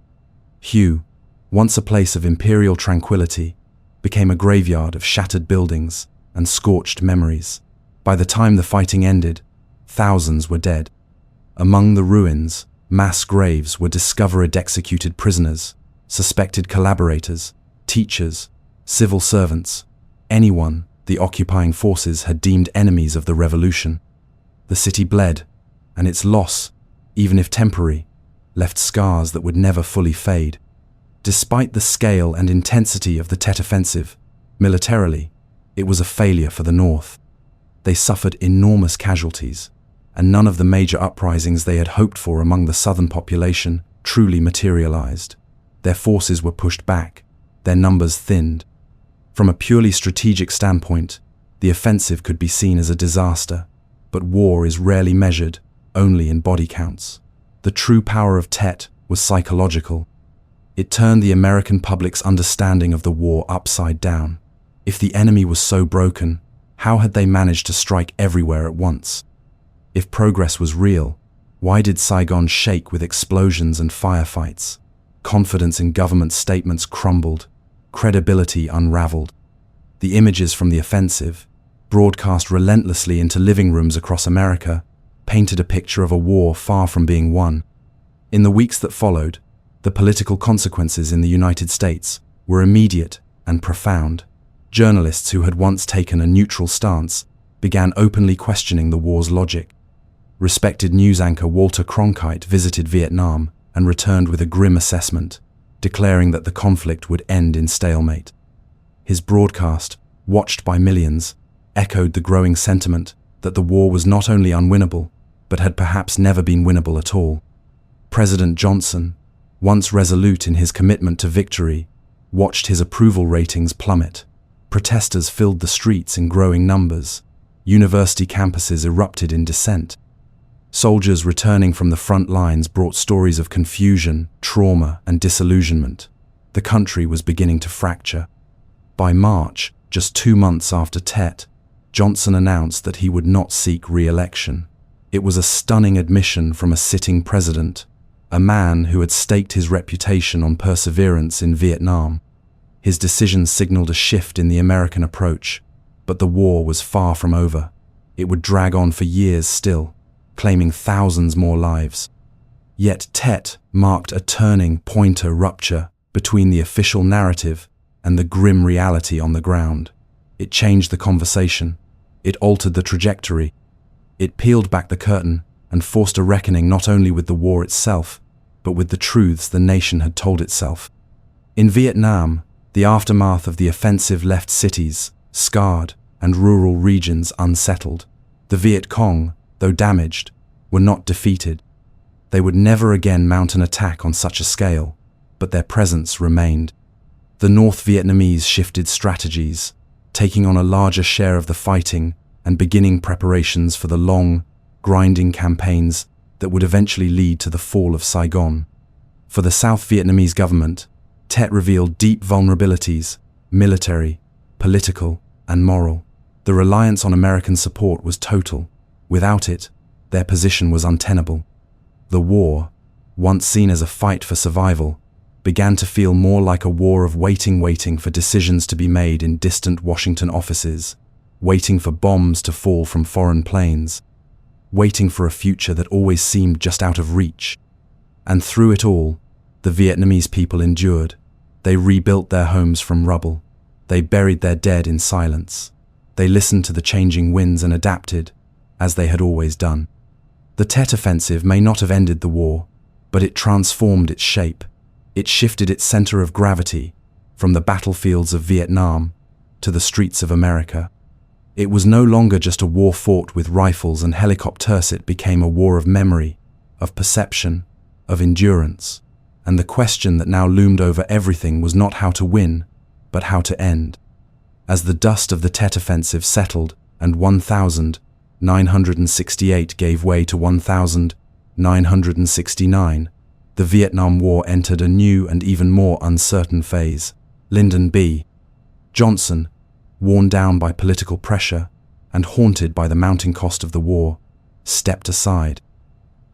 Hue, once a place of imperial tranquility, became a graveyard of shattered buildings and scorched memories. By the time the fighting ended, thousands were dead. Among the ruins, mass graves were discovered executed prisoners, suspected collaborators, teachers, civil servants, anyone the occupying forces had deemed enemies of the revolution. The city bled, and its loss, even if temporary, left scars that would never fully fade. Despite the scale and intensity of the Tet Offensive, militarily, it was a failure for the North. They suffered enormous casualties, and none of the major uprisings they had hoped for among the southern population truly materialized. Their forces were pushed back, their numbers thinned. From a purely strategic standpoint, the offensive could be seen as a disaster, but war is rarely measured only in body counts. The true power of Tet was psychological. It turned the American public's understanding of the war upside down. If the enemy was so broken, how had they managed to strike everywhere at once? If progress was real, why did Saigon shake with explosions and firefights? Confidence in government statements crumbled, credibility unraveled. The images from the offensive, broadcast relentlessly into living rooms across America, painted a picture of a war far from being won. In the weeks that followed, the political consequences in the United States were immediate and profound. Journalists who had once taken a neutral stance began openly questioning the war's logic. Respected news anchor Walter Cronkite visited Vietnam and returned with a grim assessment, declaring that the conflict would end in stalemate. His broadcast, watched by millions, echoed the growing sentiment that the war was not only unwinnable, but had perhaps never been winnable at all. President Johnson, once resolute in his commitment to victory, watched his approval ratings plummet. Protesters filled the streets in growing numbers. University campuses erupted in dissent. Soldiers returning from the front lines brought stories of confusion, trauma, and disillusionment. The country was beginning to fracture. By March, just 2 months after Tet, Johnson announced that he would not seek re-election. It was a stunning admission from a sitting president, a man who had staked his reputation on perseverance in Vietnam. His decision signaled a shift in the American approach, but the war was far from over. It would drag on for years still, claiming thousands more lives. Yet Tet marked a turning point, a rupture between the official narrative and the grim reality on the ground. It changed the conversation. It altered the trajectory. It peeled back the curtain and forced a reckoning not only with the war itself, but with the truths the nation had told itself. In Vietnam, the aftermath of the offensive left cities scarred and rural regions unsettled. The Viet Cong, though damaged, were not defeated. They would never again mount an attack on such a scale, but their presence remained. The North Vietnamese shifted strategies, taking on a larger share of the fighting and beginning preparations for the long, grinding campaigns that would eventually lead to the fall of Saigon. For the South Vietnamese government, Tet revealed deep vulnerabilities, military, political, and moral. The reliance on American support was total. Without it, their position was untenable. The war, once seen as a fight for survival, began to feel more like a war of waiting for decisions to be made in distant Washington offices, waiting for bombs to fall from foreign planes, waiting for a future that always seemed just out of reach. And through it all, the Vietnamese people endured. They rebuilt their homes from rubble. They buried their dead in silence. They listened to the changing winds and adapted, as they had always done. The Tet Offensive may not have ended the war, but it transformed its shape. It shifted its center of gravity from the battlefields of Vietnam to the streets of America. It was no longer just a war fought with rifles and helicopters. It became a war of memory, of perception, of endurance. And the question that now loomed over everything was not how to win, but how to end. As the dust of the Tet Offensive settled and 1,968 gave way to 1,969, the Vietnam War entered a new and even more uncertain phase. Lyndon B. Johnson, worn down by political pressure and haunted by the mounting cost of the war, stepped aside.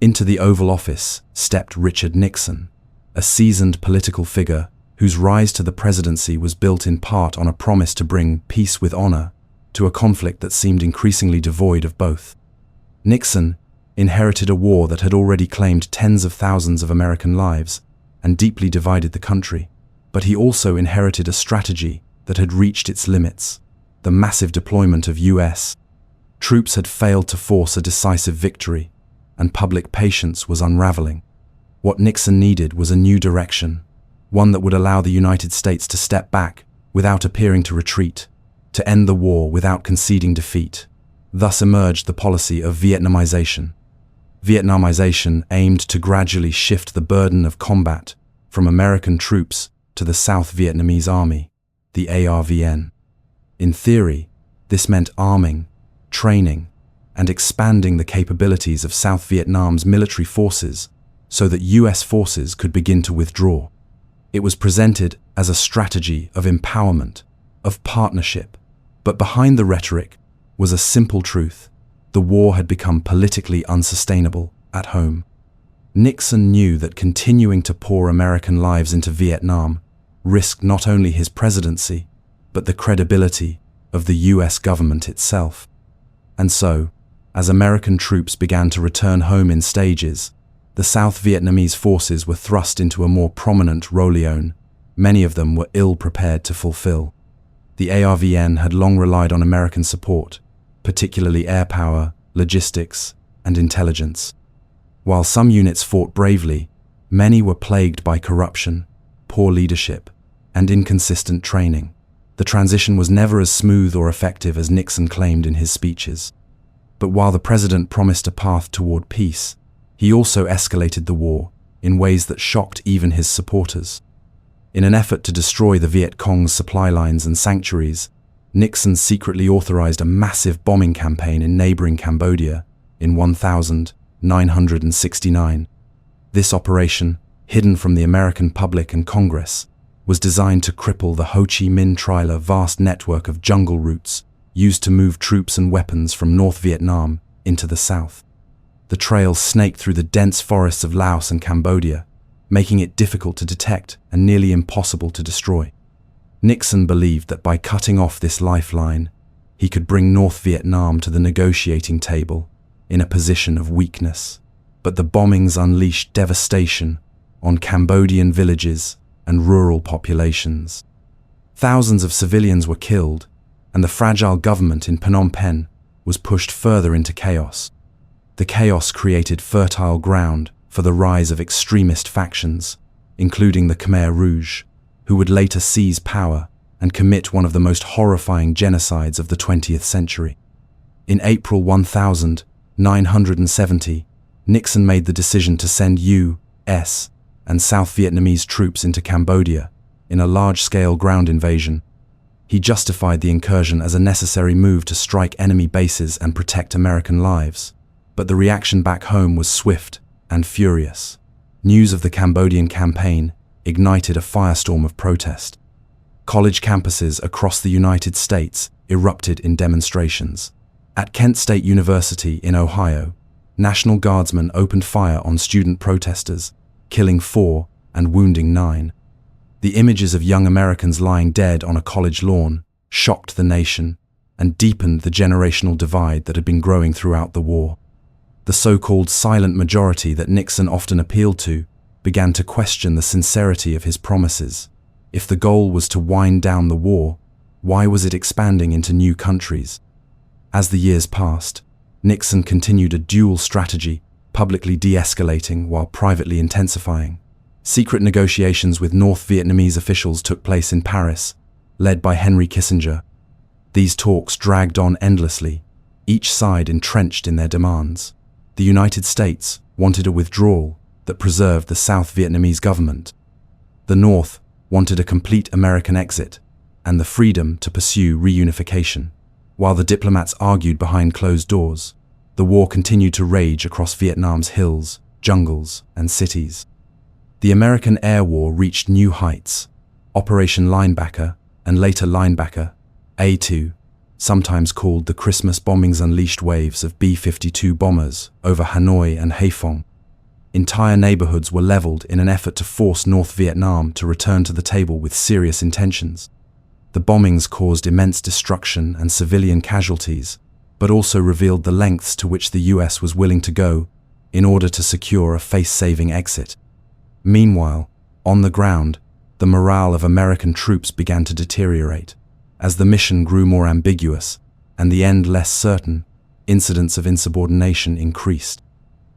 Into the Oval Office stepped Richard Nixon, a seasoned political figure whose rise to the presidency was built in part on a promise to bring peace with honor to a conflict that seemed increasingly devoid of both. Nixon inherited a war that had already claimed tens of thousands of American lives and deeply divided the country, but he also inherited a strategy that had reached its limits. The massive deployment of U.S. troops had failed to force a decisive victory, and public patience was unraveling. What Nixon needed was a new direction, one that would allow the United States to step back without appearing to retreat, to end the war without conceding defeat. Thus emerged the policy of Vietnamization. Vietnamization aimed to gradually shift the burden of combat from American troops to the South Vietnamese Army, the ARVN. In theory, this meant arming, training, and expanding the capabilities of South Vietnam's military forces so that U.S. forces could begin to withdraw. It was presented as a strategy of empowerment, of partnership, but behind the rhetoric was a simple truth: the war had become politically unsustainable at home. Nixon knew that continuing to pour American lives into Vietnam risked not only his presidency, but the credibility of the U.S. government itself. And so, as American troops began to return home in stages, the South Vietnamese forces were thrust into a more prominent role many of them were ill-prepared to fulfill. The ARVN had long relied on American support, particularly air power, logistics, and intelligence. While some units fought bravely, many were plagued by corruption, poor leadership, and inconsistent training. The transition was never as smooth or effective as Nixon claimed in his speeches. But while the president promised a path toward peace, he also escalated the war in ways that shocked even his supporters. In an effort to destroy the Viet Cong's supply lines and sanctuaries, Nixon secretly authorized a massive bombing campaign in neighboring Cambodia in 1,969. 969. This operation, hidden from the American public and Congress, was designed to cripple the Ho Chi Minh Trailer vast network of jungle routes used to move troops and weapons from North Vietnam into the south. The trails snaked through the dense forests of Laos and Cambodia, making it difficult to detect and nearly impossible to destroy. Nixon believed that by cutting off this lifeline, he could bring North Vietnam to the negotiating table in a position of weakness. But the bombings unleashed devastation on Cambodian villages and rural populations. Thousands of civilians were killed, and the fragile government in Phnom Penh was pushed further into chaos. The chaos created fertile ground for the rise of extremist factions, including the Khmer Rouge, who would later seize power and commit one of the most horrifying genocides of the 20th century. In April 1970, Nixon made the decision to send U.S. and South Vietnamese troops into Cambodia in a large-scale ground invasion. He justified the incursion as a necessary move to strike enemy bases and protect American lives. But the reaction back home was swift and furious. News of the Cambodian campaign ignited a firestorm of protest. College campuses across the United States erupted in demonstrations. At Kent State University in Ohio, National Guardsmen opened fire on student protesters, killing 4 and wounding 9. The images of young Americans lying dead on a college lawn shocked the nation and deepened the generational divide that had been growing throughout the war. The so-called silent majority that Nixon often appealed to began to question the sincerity of his promises. If the goal was to wind down the war, why was it expanding into new countries? As the years passed, Nixon continued a dual strategy, publicly de-escalating while privately intensifying. Secret negotiations with North Vietnamese officials took place in Paris, led by Henry Kissinger. These talks dragged on endlessly, each side entrenched in their demands. The United States wanted a withdrawal that preserved the South Vietnamese government. The North wanted a complete American exit and the freedom to pursue reunification. While the diplomats argued behind closed doors, the war continued to rage across Vietnam's hills, jungles, and cities. The American air war reached new heights. Operation Linebacker, and later Linebacker A2, sometimes called the Christmas bombings, unleashed waves of B-52 bombers over Hanoi and Haiphong. Entire neighborhoods were leveled in an effort to force North Vietnam to return to the table with serious intentions. The bombings caused immense destruction and civilian casualties, but also revealed the lengths to which the US was willing to go in order to secure a face-saving exit. Meanwhile, on the ground, the morale of American troops began to deteriorate. As the mission grew more ambiguous and the end less certain, incidents of insubordination increased.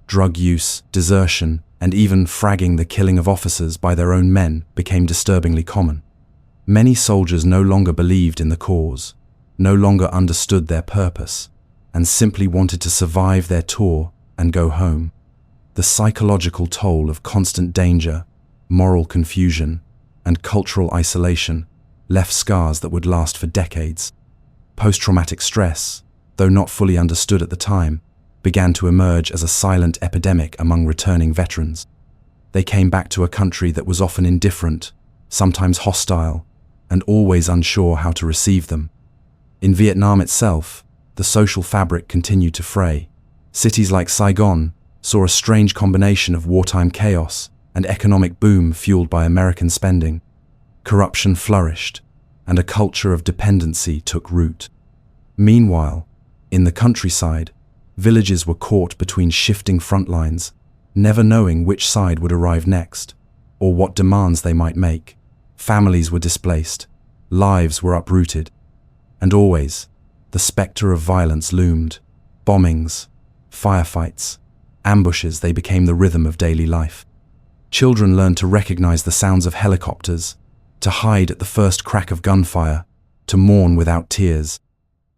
Drug use, desertion, and even fragging, the killing of officers by their own men, became disturbingly common. Many soldiers no longer believed in the cause, no longer understood their purpose, and simply wanted to survive their tour and go home. The psychological toll of constant danger, moral confusion, and cultural isolation left scars that would last for decades. Post-traumatic stress, though not fully understood at the time, began to emerge as a silent epidemic among returning veterans. They came back to a country that was often indifferent, sometimes hostile, and always unsure how to receive them. In Vietnam itself, the social fabric continued to fray. Cities like Saigon saw a strange combination of wartime chaos and economic boom fueled by American spending. Corruption flourished, and a culture of dependency took root. Meanwhile, in the countryside, villages were caught between shifting front lines, never knowing which side would arrive next, or what demands they might make. Families were displaced, lives were uprooted, and always, the specter of violence loomed. Bombings, firefights, ambushes, they became the rhythm of daily life. Children learned to recognize the sounds of helicopters, to hide at the first crack of gunfire, to mourn without tears.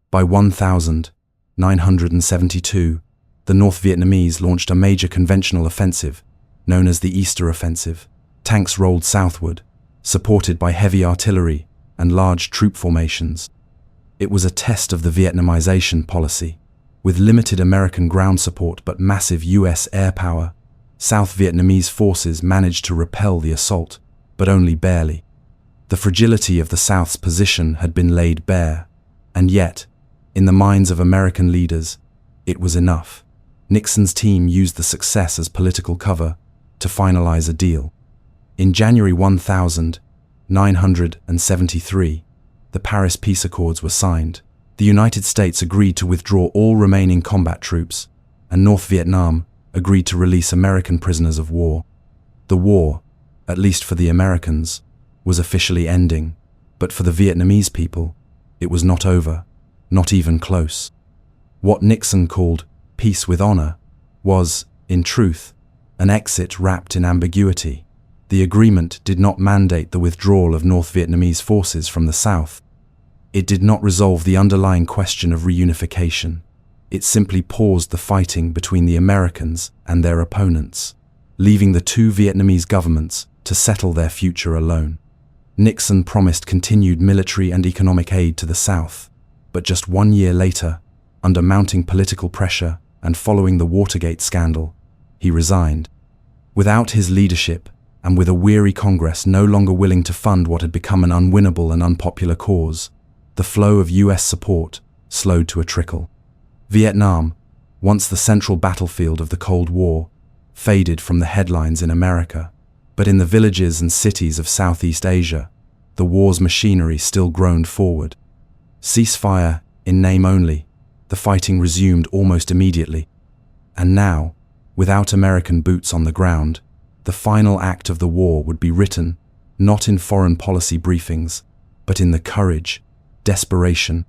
By 1972, the North Vietnamese launched a major conventional offensive, known as the Easter Offensive. Tanks rolled southward, supported by heavy artillery and large troop formations. It was a test of the Vietnamization policy. With limited American ground support but massive US air power, South Vietnamese forces managed to repel the assault, but only barely. The fragility of the South's position had been laid bare, and yet, in the minds of American leaders, it was enough. Nixon's team used the success as political cover to finalize a deal. In January 1973, the Paris Peace Accords were signed. The United States agreed to withdraw all remaining combat troops, and North Vietnam agreed to release American prisoners of war. The war, at least for the Americans, was officially ending, but for the Vietnamese people, it was not over, not even close. What Nixon called peace with honor was, in truth, an exit wrapped in ambiguity. The agreement did not mandate the withdrawal of North Vietnamese forces from the South. It did not resolve the underlying question of reunification. It simply paused the fighting between the Americans and their opponents, leaving the two Vietnamese governments to settle their future alone. Nixon promised continued military and economic aid to the South, but just 1 year later, under mounting political pressure and following the Watergate scandal, he resigned. Without his leadership, and with a weary Congress no longer willing to fund what had become an unwinnable and unpopular cause, the flow of US support slowed to a trickle. Vietnam, once the central battlefield of the Cold War, faded from the headlines in America, but in the villages and cities of Southeast Asia, the war's machinery still groaned forward. Ceasefire in name only, the fighting resumed almost immediately. And now, without American boots on the ground, the final act of the war would be written, not in foreign policy briefings, but in the courage, desperation,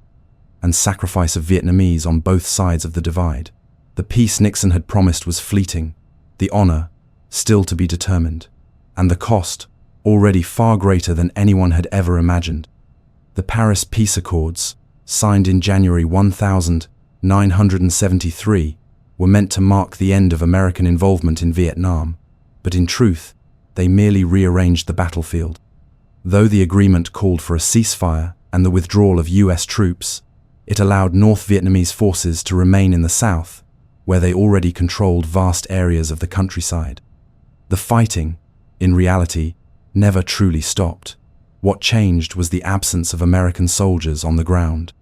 and sacrifice of Vietnamese on both sides of the divide. The peace Nixon had promised was fleeting, the honor still to be determined, and the cost already far greater than anyone had ever imagined. The Paris Peace Accords, signed in January 1973, were meant to mark the end of American involvement in Vietnam, but in truth, they merely rearranged the battlefield. Though the agreement called for a ceasefire and the withdrawal of US troops, it allowed North Vietnamese forces to remain in the South, where they already controlled vast areas of the countryside. The fighting, in reality, never truly stopped. What changed was the absence of American soldiers on the ground.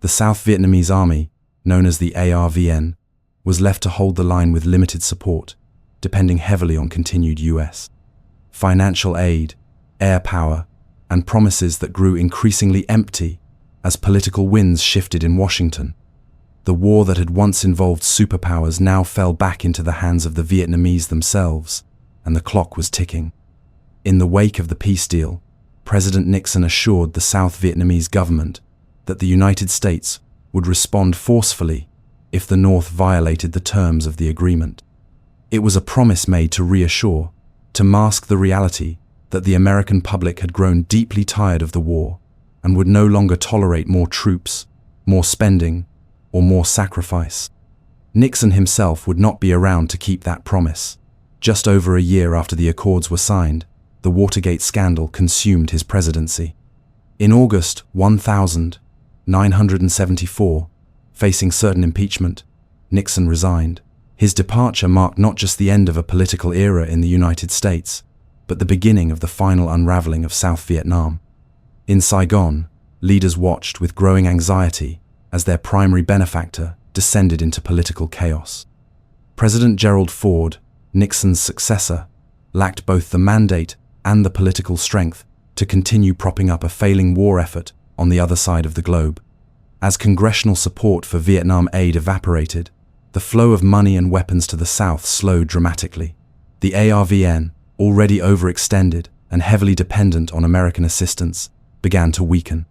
The South Vietnamese Army, known as the ARVN, was left to hold the line with limited support, depending heavily on continued US financial aid, air power, and promises that grew increasingly empty as political winds shifted in Washington. The war that had once involved superpowers now fell back into the hands of the Vietnamese themselves, and the clock was ticking. In the wake of the peace deal, President Nixon assured the South Vietnamese government that the United States would respond forcefully if the North violated the terms of the agreement. It was a promise made to reassure, to mask the reality that the American public had grown deeply tired of the war and would no longer tolerate more troops, more spending, or more sacrifice. Nixon himself would not be around to keep that promise. Just over a year after the accords were signed, the Watergate scandal consumed his presidency. In August 1974, facing certain impeachment, Nixon resigned. His departure marked not just the end of a political era in the United States, but the beginning of the final unraveling of South Vietnam. In Saigon, leaders watched with growing anxiety as their primary benefactor descended into political chaos. President Gerald Ford, Nixon's successor, lacked both the mandate and the political strength to continue propping up a failing war effort on the other side of the globe. As congressional support for Vietnam aid evaporated, the flow of money and weapons to the South slowed dramatically. The ARVN, already overextended and heavily dependent on American assistance, began to weaken.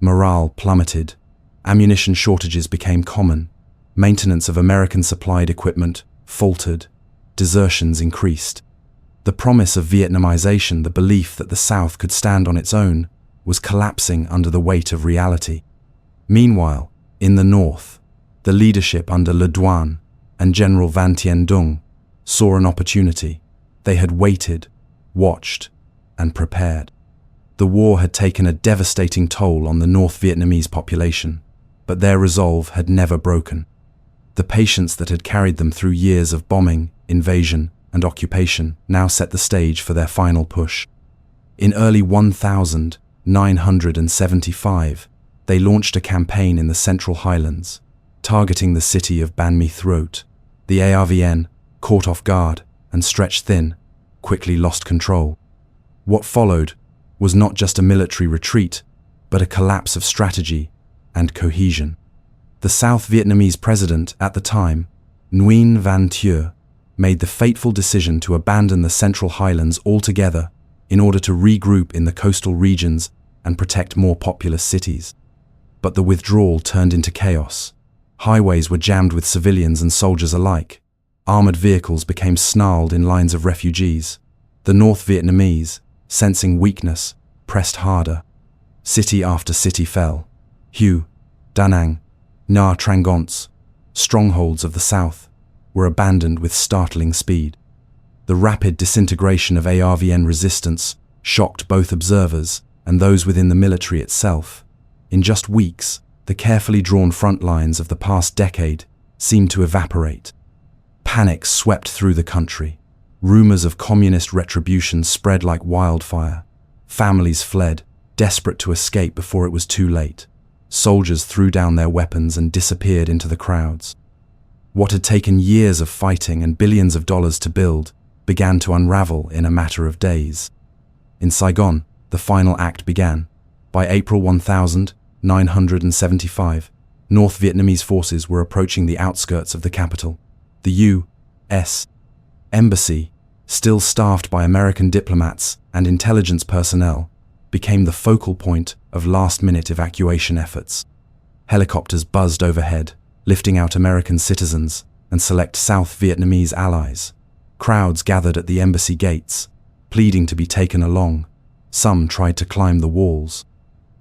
Morale plummeted. Ammunition shortages became common. Maintenance of American-supplied equipment faltered. Desertions increased. The promise of Vietnamization, the belief that the South could stand on its own, was collapsing under the weight of reality. Meanwhile, in the North, the leadership under Le Duan and General Van Thien Dung saw an opportunity. They had waited, watched, and prepared. The war had taken a devastating toll on the North Vietnamese population, but their resolve had never broken. The patience that had carried them through years of bombing, invasion, and occupation now set the stage for their final push. In early 1975, they launched a campaign in the Central Highlands, targeting the city of Ban Mi Throat. The ARVN, caught off guard and stretched thin, quickly lost control. What followed was not just a military retreat, but a collapse of strategy and cohesion. The South Vietnamese president at the time, Nguyen Van Thieu, made the fateful decision to abandon the Central Highlands altogether in order to regroup in the coastal regions and protect more populous cities. But the withdrawal turned into chaos. Highways were jammed with civilians and soldiers alike. Armored vehicles became snarled in lines of refugees. The North Vietnamese, sensing weakness, pressed harder. City after city fell. Hue, Da Nang, Nha Trang Ngons, strongholds of the South, were abandoned with startling speed. The rapid disintegration of ARVN resistance shocked both observers and those within the military itself. In just weeks, the carefully drawn front lines of the past decade seemed to evaporate. Panic swept through the country. Rumors of communist retribution spread like wildfire. Families fled, desperate to escape before it was too late. Soldiers threw down their weapons and disappeared into the crowds. What had taken years of fighting and billions of dollars to build began to unravel in a matter of days. In Saigon, the final act began. By April 1975, North Vietnamese forces were approaching the outskirts of the capital. The U.S. Embassy, still staffed by American diplomats and intelligence personnel, became the focal point of last-minute evacuation efforts. Helicopters buzzed overhead, lifting out American citizens and select South Vietnamese allies. Crowds gathered at the embassy gates, pleading to be taken along. Some tried to climb the walls.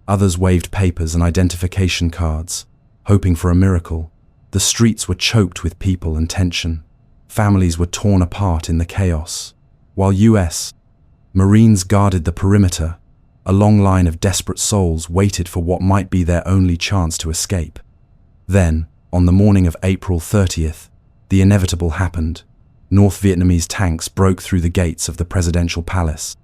Others waved papers and identification cards, hoping for a miracle. The streets were choked with people and tension. Families were torn apart in the chaos. While U.S. Marines guarded the perimeter, a long line of desperate souls waited for what might be their only chance to escape. Then, on the morning of April 30th, the inevitable happened. North Vietnamese tanks broke through the gates of the presidential palace.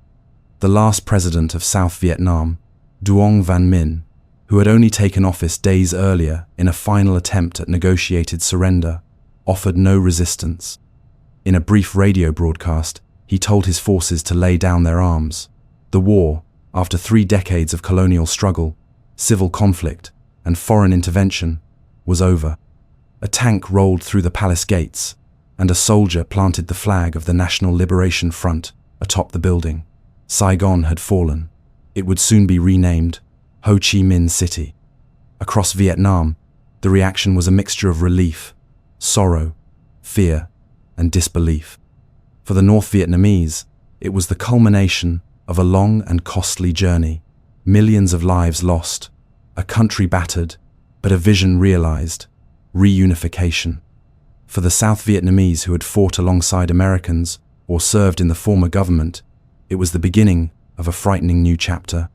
The last president of South Vietnam, Duong Van Minh, who had only taken office days earlier in a final attempt at negotiated surrender, offered no resistance. In a brief radio broadcast, he told his forces to lay down their arms. The war, after 3 decades of colonial struggle, civil conflict, and foreign intervention, was over. A tank rolled through the palace gates, and a soldier planted the flag of the National Liberation Front atop the building. Saigon had fallen. It would soon be renamed Ho Chi Minh City. Across Vietnam, the reaction was a mixture of relief, sorrow, fear, and disbelief. For the North Vietnamese, it was the culmination of a long and costly journey. Millions of lives lost, a country battered, but a vision realized: reunification. For the South Vietnamese who had fought alongside Americans or served in the former government, it was the beginning of a frightening new chapter.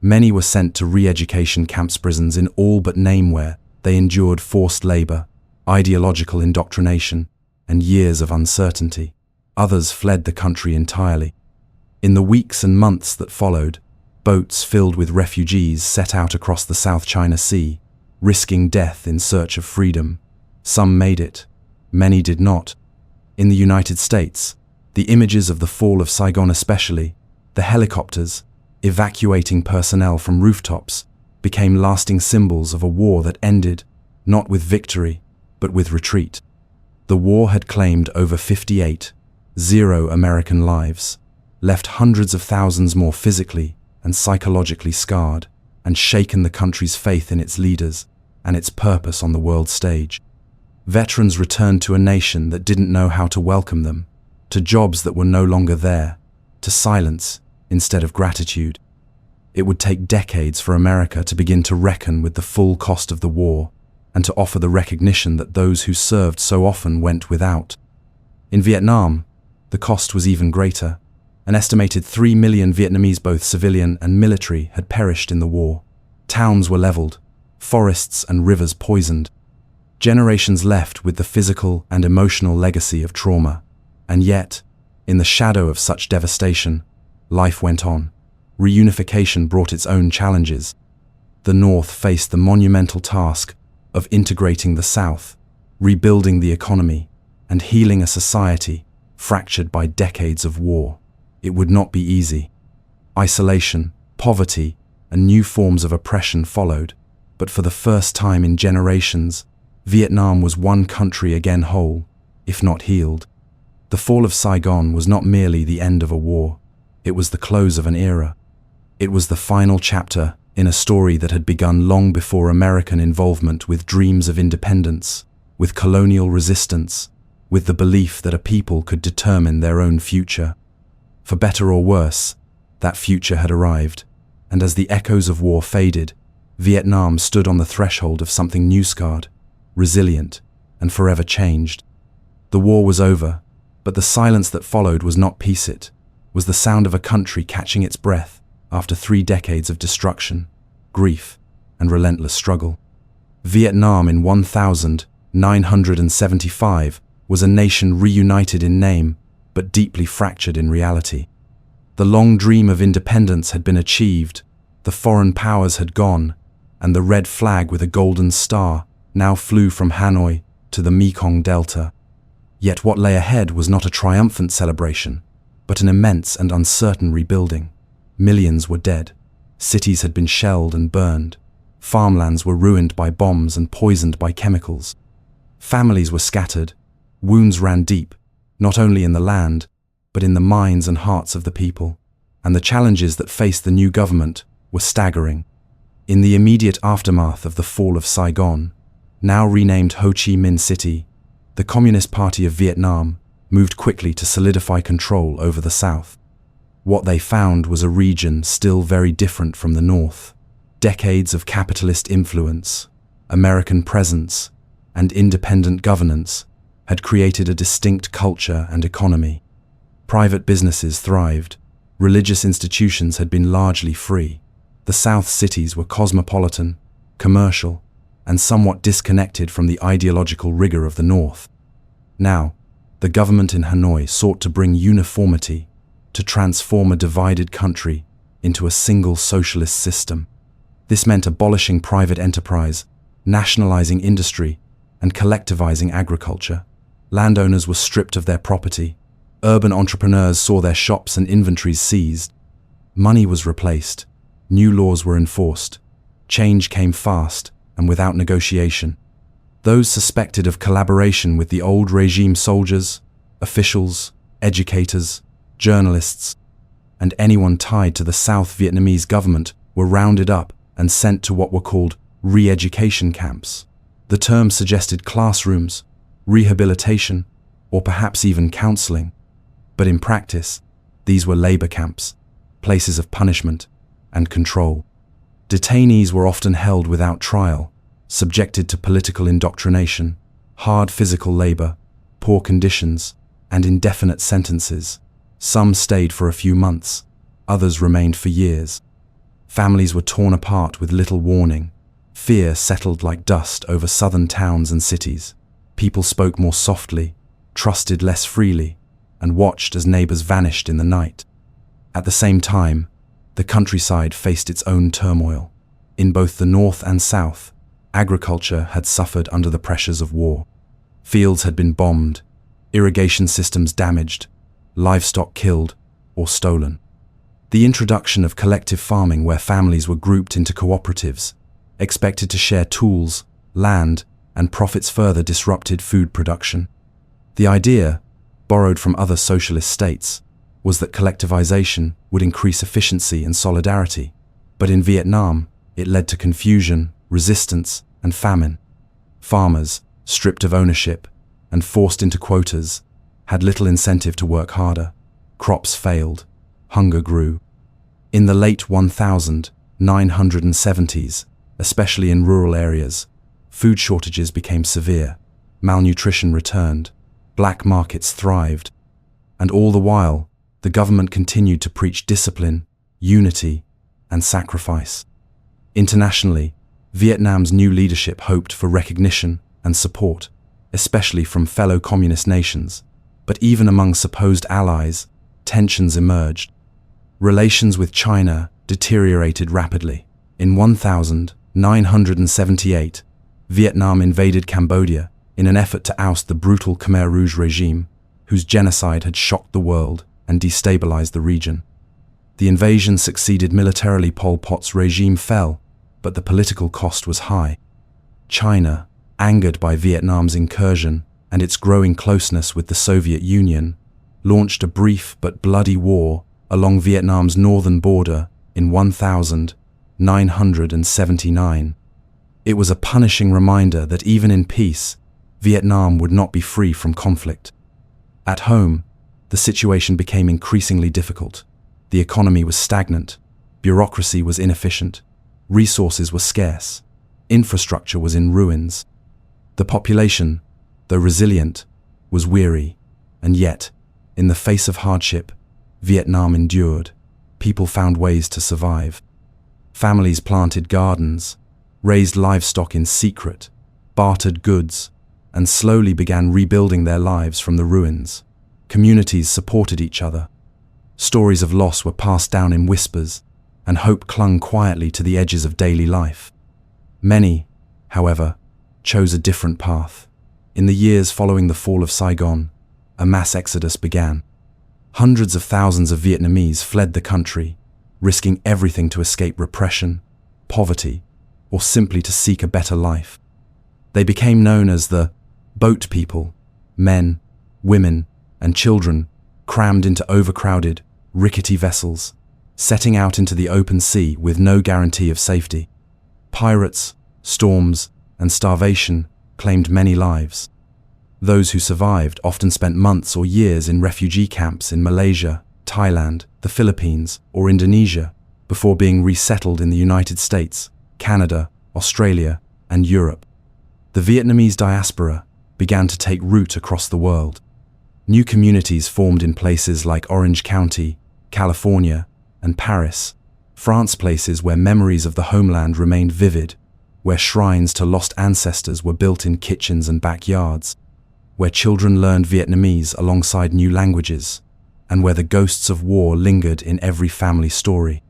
Many were sent to re-education camps, prisons in all but name, where they endured forced labor, ideological indoctrination, and years of uncertainty. Others fled the country entirely. In the weeks and months that followed, boats filled with refugees set out across the South China Sea, risking death in search of freedom. Some made it, many did not. In the United States, the images of the fall of Saigon, especially the helicopters evacuating personnel from rooftops, became lasting symbols of a war that ended not with victory, but with retreat. The war had claimed over 58,000 American lives, left hundreds of thousands more physically and psychologically scarred, and shaken the country's faith in its leaders and its purpose on the world stage. Veterans returned to a nation that didn't know how to welcome them, to jobs that were no longer there, to silence instead of gratitude. It would take decades for America to begin to reckon with the full cost of the war and to offer the recognition that those who served so often went without. In Vietnam, the cost was even greater. An estimated 3 million Vietnamese, both civilian and military, had perished in the war. Towns were leveled, forests and rivers poisoned. Generations left with the physical and emotional legacy of trauma. And yet, in the shadow of such devastation, life went on. Reunification brought its own challenges. The North faced the monumental task of integrating the South, rebuilding the economy, and healing a society fractured by decades of war. It would not be easy. Isolation, poverty, and new forms of oppression followed, but for the first time in generations, Vietnam was one country again whole, if not healed. The fall of Saigon was not merely the end of a war, it was the close of an era. It was the final chapter in a story that had begun long before American involvement, with dreams of independence, with colonial resistance, with the belief that a people could determine their own future. For better or worse, that future had arrived, and as the echoes of war faded, Vietnam stood on the threshold of something new, scarred, resilient, and forever changed. The war was over, but the silence that followed was not peace. It was the sound of a country catching its breath after 3 decades of destruction, grief, and relentless struggle. Vietnam in 1975 was a nation reunited in name, but deeply fractured in reality. The long dream of independence had been achieved, the foreign powers had gone, and the red flag with a golden star now flew from Hanoi to the Mekong Delta. Yet what lay ahead was not a triumphant celebration, but an immense and uncertain rebuilding. Millions were dead, cities had been shelled and burned, farmlands were ruined by bombs and poisoned by chemicals. Families were scattered, wounds ran deep, not only in the land, but in the minds and hearts of the people, and the challenges that faced the new government were staggering. In the immediate aftermath of the fall of Saigon, now renamed Ho Chi Minh City, the Communist Party of Vietnam moved quickly to solidify control over the South. What they found was a region still very different from the North. Decades of capitalist influence, American presence, and independent governance had created a distinct culture and economy. Private businesses thrived, religious institutions had been largely free. The South cities were cosmopolitan, commercial, and somewhat disconnected from the ideological rigor of the North. Now, the government in Hanoi sought to bring uniformity, to transform a divided country into a single socialist system. This meant abolishing private enterprise, nationalizing industry, and collectivizing agriculture. Landowners were stripped of their property. Urban entrepreneurs saw their shops and inventories seized. Money was replaced. New laws were enforced. Change came fast and without negotiation. Those suspected of collaboration with the old regime, soldiers, officials, educators, journalists, and anyone tied to the South Vietnamese government were rounded up and sent to what were called re-education camps. The term suggested classrooms, rehabilitation, or perhaps even counseling. But in practice, these were labor camps, places of punishment and control. Detainees were often held without trial, subjected to political indoctrination, hard physical labor, poor conditions, and indefinite sentences. Some stayed for a few months, others remained for years. Families were torn apart with little warning. Fear settled like dust over southern towns and cities. People spoke more softly, trusted less freely, and watched as neighbors vanished in the night. At the same time, the countryside faced its own turmoil. In both the North and South, agriculture had suffered under the pressures of war. Fields had been bombed, irrigation systems damaged, livestock killed or stolen. The introduction of collective farming, where families were grouped into cooperatives, expected to share tools, land, and profits, further disrupted food production. The idea, borrowed from other socialist states, was that collectivization would increase efficiency and solidarity. But in Vietnam, it led to confusion, resistance, and famine. Farmers, stripped of ownership and forced into quotas, had little incentive to work harder. Crops failed. Hunger grew. In the late 1970s, especially in rural areas, food shortages became severe. Malnutrition returned. Black markets thrived. And all the while, the government continued to preach discipline, unity, and sacrifice. Internationally, Vietnam's new leadership hoped for recognition and support, especially from fellow communist nations. But even among supposed allies, tensions emerged. Relations with China deteriorated rapidly. In 1978, Vietnam invaded Cambodia in an effort to oust the brutal Khmer Rouge regime, whose genocide had shocked the world and destabilized the region. The invasion succeeded militarily. Pol Pot's regime fell, but the political cost was high. China, angered by Vietnam's incursion and its growing closeness with the Soviet Union, launched a brief but bloody war along Vietnam's northern border in 1979. It was a punishing reminder that even in peace, Vietnam would not be free from conflict. At home, the situation became increasingly difficult. The economy was stagnant, bureaucracy was inefficient, resources were scarce, infrastructure was in ruins. The population, though resilient, was weary, and yet, in the face of hardship, Vietnam endured. People found ways to survive. Families planted gardens, raised livestock in secret, bartered goods, and slowly began rebuilding their lives from the ruins. Communities supported each other. Stories of loss were passed down in whispers, and hope clung quietly to the edges of daily life. Many, however, chose a different path. In the years following the fall of Saigon, a mass exodus began. Hundreds of thousands of Vietnamese fled the country, risking everything to escape repression, poverty, or simply to seek a better life. They became known as the Boat People, men, women, and children crammed into overcrowded, rickety vessels, setting out into the open sea with no guarantee of safety. Pirates, storms, and starvation claimed many lives. Those who survived often spent months or years in refugee camps in Malaysia, Thailand, the Philippines, or Indonesia before being resettled in the United States, Canada, Australia, and Europe. The Vietnamese diaspora began to take root across the world. New communities formed in places like Orange County, California, and Paris, France, places where memories of the homeland remained vivid, where shrines to lost ancestors were built in kitchens and backyards, where children learned Vietnamese alongside new languages, and where the ghosts of war lingered in every family story.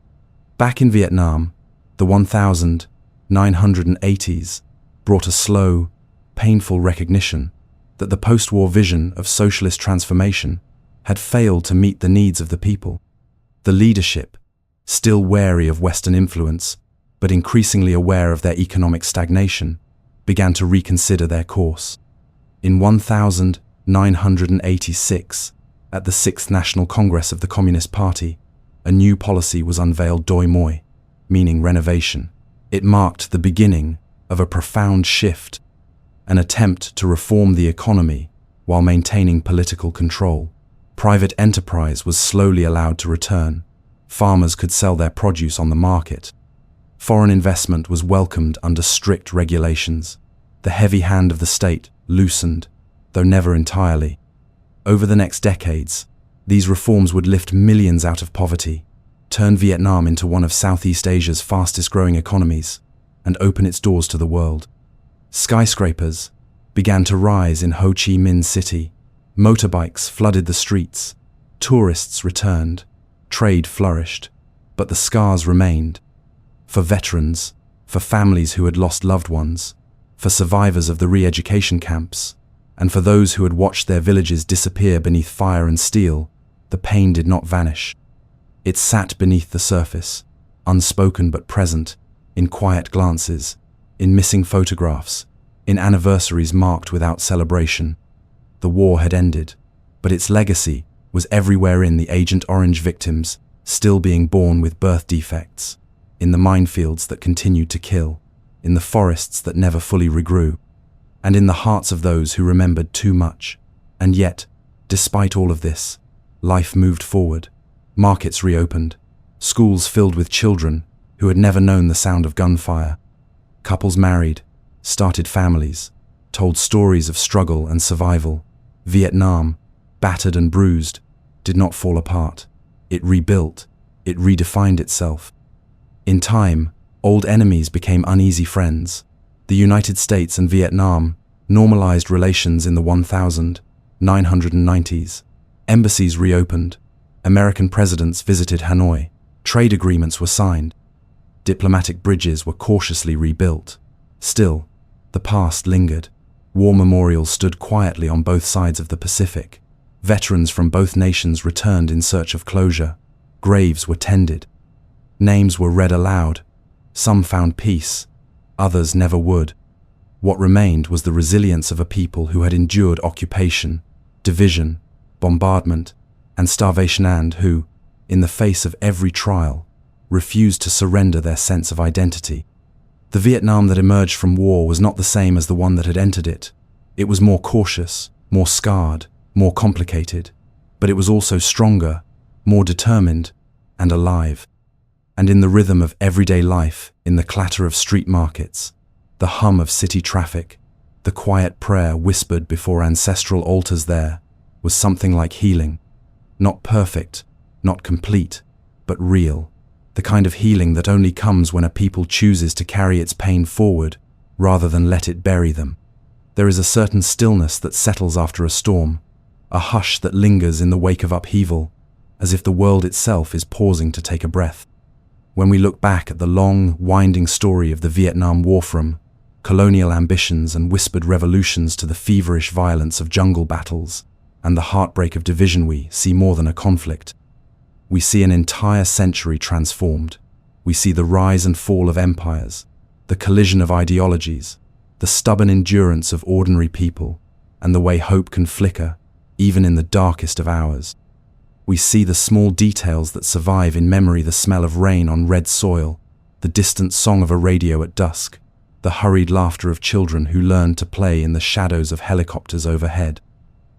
Back in Vietnam, the 1980s brought a slow, painful recognition that the post-war vision of socialist transformation had failed to meet the needs of the people. The leadership, still wary of Western influence, but increasingly aware of their economic stagnation, began to reconsider their course. In 1986, at the 6th National Congress of the Communist Party, a new policy was unveiled, Doi Moi, meaning renovation. It marked the beginning of a profound shift, an attempt to reform the economy while maintaining political control. Private enterprise was slowly allowed to return. Farmers could sell their produce on the market. Foreign investment was welcomed under strict regulations. The heavy hand of the state loosened, though never entirely. Over the next decades, these reforms would lift millions out of poverty, turn Vietnam into one of Southeast Asia's fastest-growing economies, and open its doors to the world. Skyscrapers began to rise in Ho Chi Minh City. Motorbikes flooded the streets. Tourists returned. Trade flourished. But the scars remained. For veterans, for families who had lost loved ones, for survivors of the re-education camps, and for those who had watched their villages disappear beneath fire and steel, the pain did not vanish. It sat beneath the surface, unspoken but present, in quiet glances, in missing photographs, in anniversaries marked without celebration. The war had ended, but its legacy was everywhere, in the Agent Orange victims still being born with birth defects, in the minefields that continued to kill, in the forests that never fully regrew, and in the hearts of those who remembered too much. And yet, despite all of this, life moved forward. Markets reopened, schools filled with children who had never known the sound of gunfire. Couples married, started families, told stories of struggle and survival. Vietnam, battered and bruised, did not fall apart. It rebuilt, it redefined itself. In time, old enemies became uneasy friends. The United States and Vietnam normalized relations in the 1990s. Embassies reopened. American presidents visited Hanoi. Trade agreements were signed. Diplomatic bridges were cautiously rebuilt. Still, the past lingered. War memorials stood quietly on both sides of the Pacific. Veterans from both nations returned in search of closure. Graves were tended. Names were read aloud. Some found peace. Others never would. What remained was the resilience of a people who had endured occupation, division, bombardment, and starvation, and who, in the face of every trial, refused to surrender their sense of identity. The Vietnam that emerged from war was not the same as the one that had entered it. It was more cautious, more scarred, more complicated, but it was also stronger, more determined, and alive. And in the rhythm of everyday life, in the clatter of street markets, the hum of city traffic, the quiet prayer whispered before ancestral altars, there was something like healing. Not perfect, not complete, but real. The kind of healing that only comes when a people chooses to carry its pain forward rather than let it bury them. There is a certain stillness that settles after a storm, a hush that lingers in the wake of upheaval, as if the world itself is pausing to take a breath. When we look back at the long, winding story of the Vietnam War, from colonial ambitions and whispered revolutions to the feverish violence of jungle battles and the heartbreak of division, we see more than a conflict. We see an entire century transformed. We see the rise and fall of empires, the collision of ideologies, the stubborn endurance of ordinary people, and the way hope can flicker, even in the darkest of hours. We see the small details that survive in memory: the smell of rain on red soil, the distant song of a radio at dusk, the hurried laughter of children who learned to play in the shadows of helicopters overhead.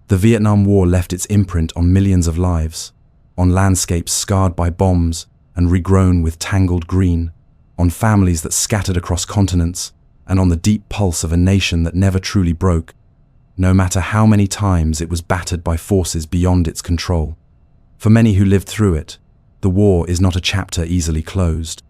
The Vietnam War left its imprint on millions of lives, on landscapes scarred by bombs and regrown with tangled green, on families that scattered across continents, and on the deep pulse of a nation that never truly broke, no matter how many times it was battered by forces beyond its control. For many who lived through it, the war is not a chapter easily closed.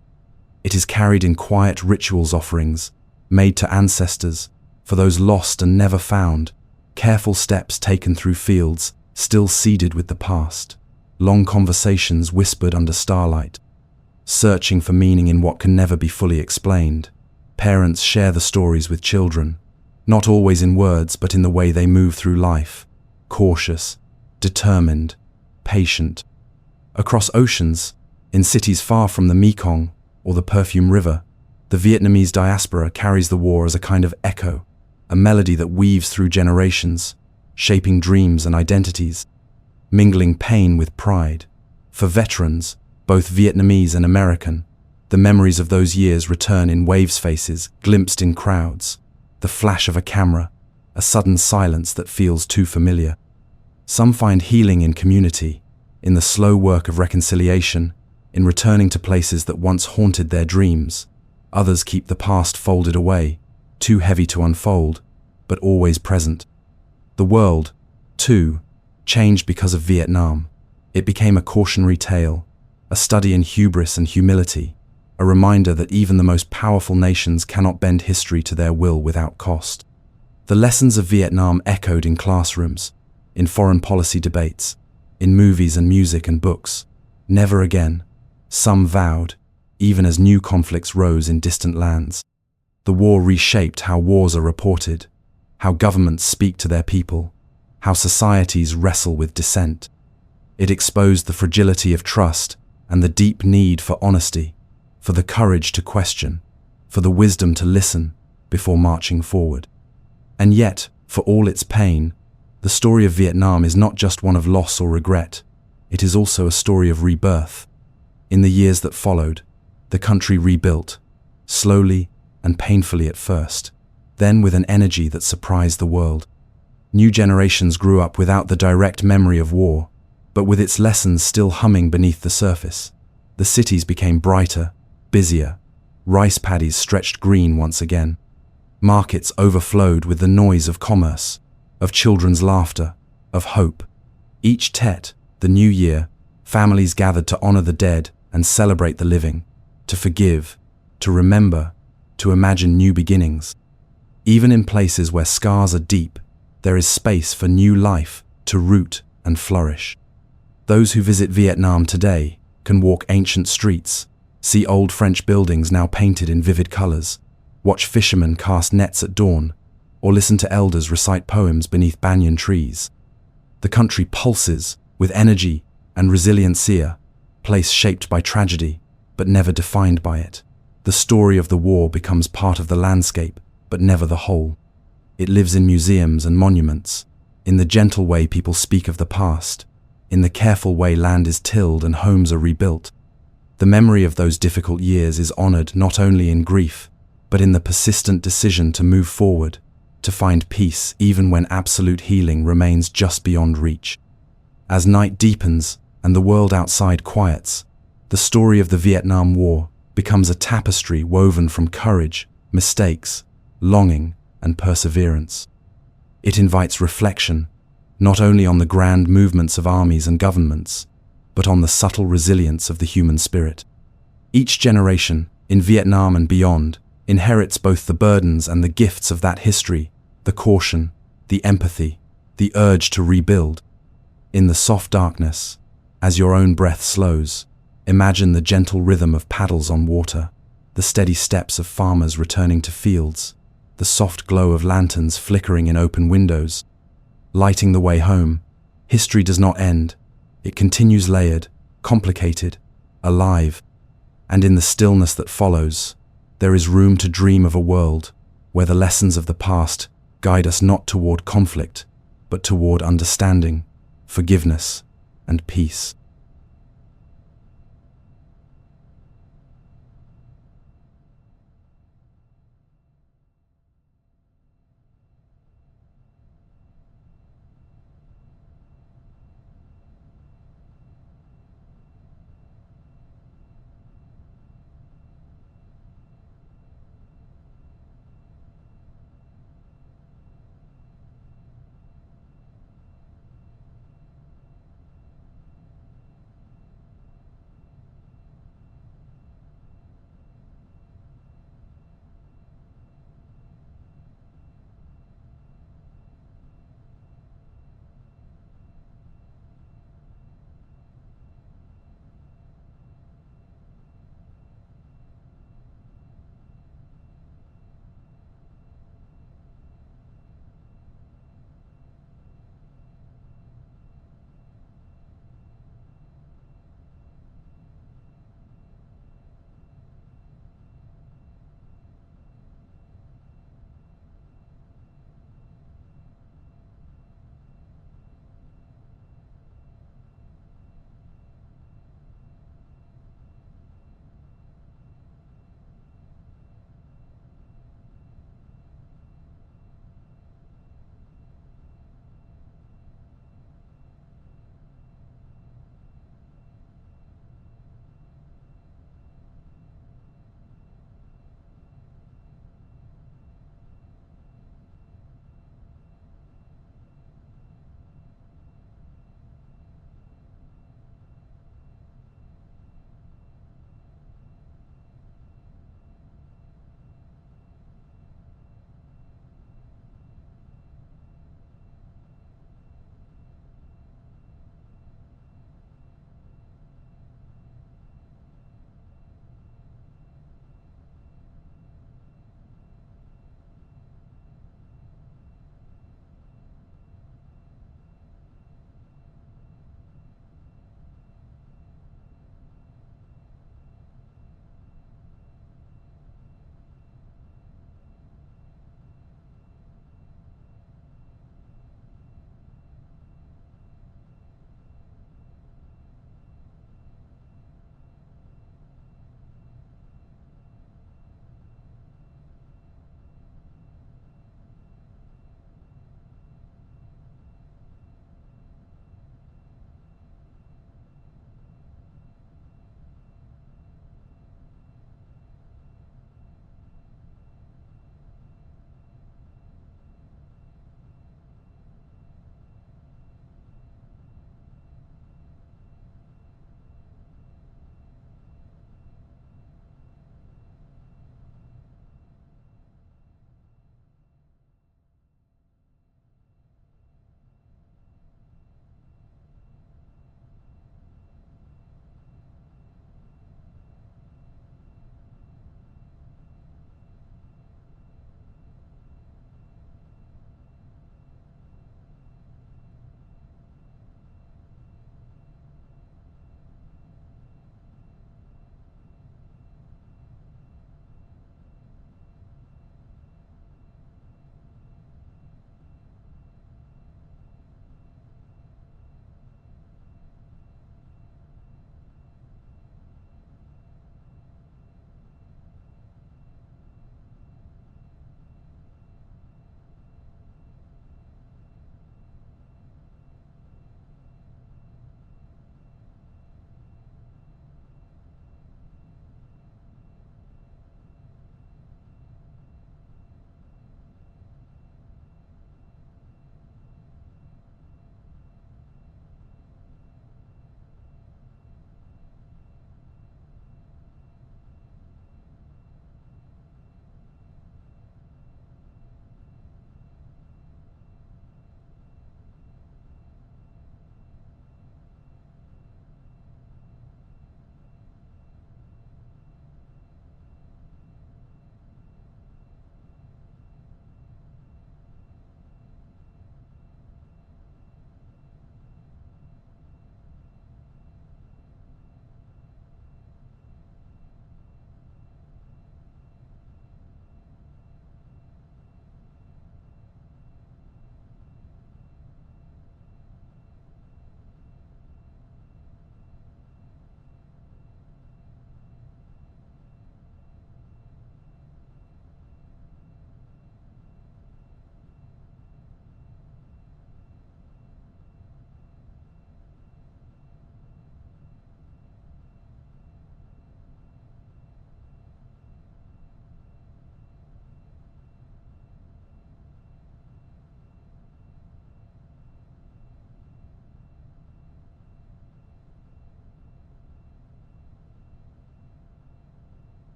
It is carried in quiet rituals, offerings made to ancestors, for those lost and never found, careful steps taken through fields still seeded with the past, long conversations whispered under starlight, searching for meaning in what can never be fully explained. Parents share the stories with children, not always in words but in the way they move through life, cautious, determined, patient. Across oceans, in cities far from the Mekong or the Perfume River, the Vietnamese diaspora carries the war as a kind of echo, a melody that weaves through generations, shaping dreams and identities, mingling pain with pride. For veterans, both Vietnamese and American, the memories of those years return in waves, faces glimpsed in crowds, the flash of a camera, a sudden silence that feels too familiar. Some find healing in community, in the slow work of reconciliation, in returning to places that once haunted their dreams. Others keep the past folded away, too heavy to unfold, but always present. The world, too, changed because of Vietnam. It became a cautionary tale, a study in hubris and humility, a reminder that even the most powerful nations cannot bend history to their will without cost. The lessons of Vietnam echoed in classrooms, in foreign policy debates, in movies and music and books. Never again, some vowed, even as new conflicts rose in distant lands. The war reshaped how wars are reported, how governments speak to their people, how societies wrestle with dissent. It exposed the fragility of trust and the deep need for honesty, for the courage to question, for the wisdom to listen before marching forward. And yet, for all its pain, the story of Vietnam is not just one of loss or regret. It is also a story of rebirth. In the years that followed, the country rebuilt, slowly and painfully at first, then with an energy that surprised the world. New generations grew up without the direct memory of war, but with its lessons still humming beneath the surface. The cities became brighter, busier, rice paddies stretched green once again. Markets overflowed with the noise of commerce, of children's laughter, of hope. Each Tet, the new year, families gathered to honor the dead and celebrate the living, to forgive, to remember, to imagine new beginnings. Even in places where scars are deep, there is space for new life to root and flourish. Those who visit Vietnam today can walk ancient streets, see old French buildings now painted in vivid colors, watch fishermen cast nets at dawn, or listen to elders recite poems beneath banyan trees. The country pulses with energy and resilience, a place shaped by tragedy, but never defined by it. The story of the war becomes part of the landscape, but never the whole. It lives in museums and monuments, in the gentle way people speak of the past, in the careful way land is tilled and homes are rebuilt. The memory of those difficult years is honored not only in grief, but in the persistent decision to move forward, to find peace even when absolute healing remains just beyond reach. As night deepens and the world outside quiets, the story of the Vietnam War becomes a tapestry woven from courage, mistakes, longing, and perseverance. It invites reflection, not only on the grand movements of armies and governments, but on the subtle resilience of the human spirit. Each generation, in Vietnam and beyond, inherits both the burdens and the gifts of that history, the caution, the empathy, the urge to rebuild. In the soft darkness, as your own breath slows, imagine the gentle rhythm of paddles on water, the steady steps of farmers returning to fields, the soft glow of lanterns flickering in open windows. Lighting the way home, history does not end. It continues layered, complicated, alive. And in the stillness that follows, there is room to dream of a world where the lessons of the past guide us not toward conflict, but toward understanding, forgiveness, and peace.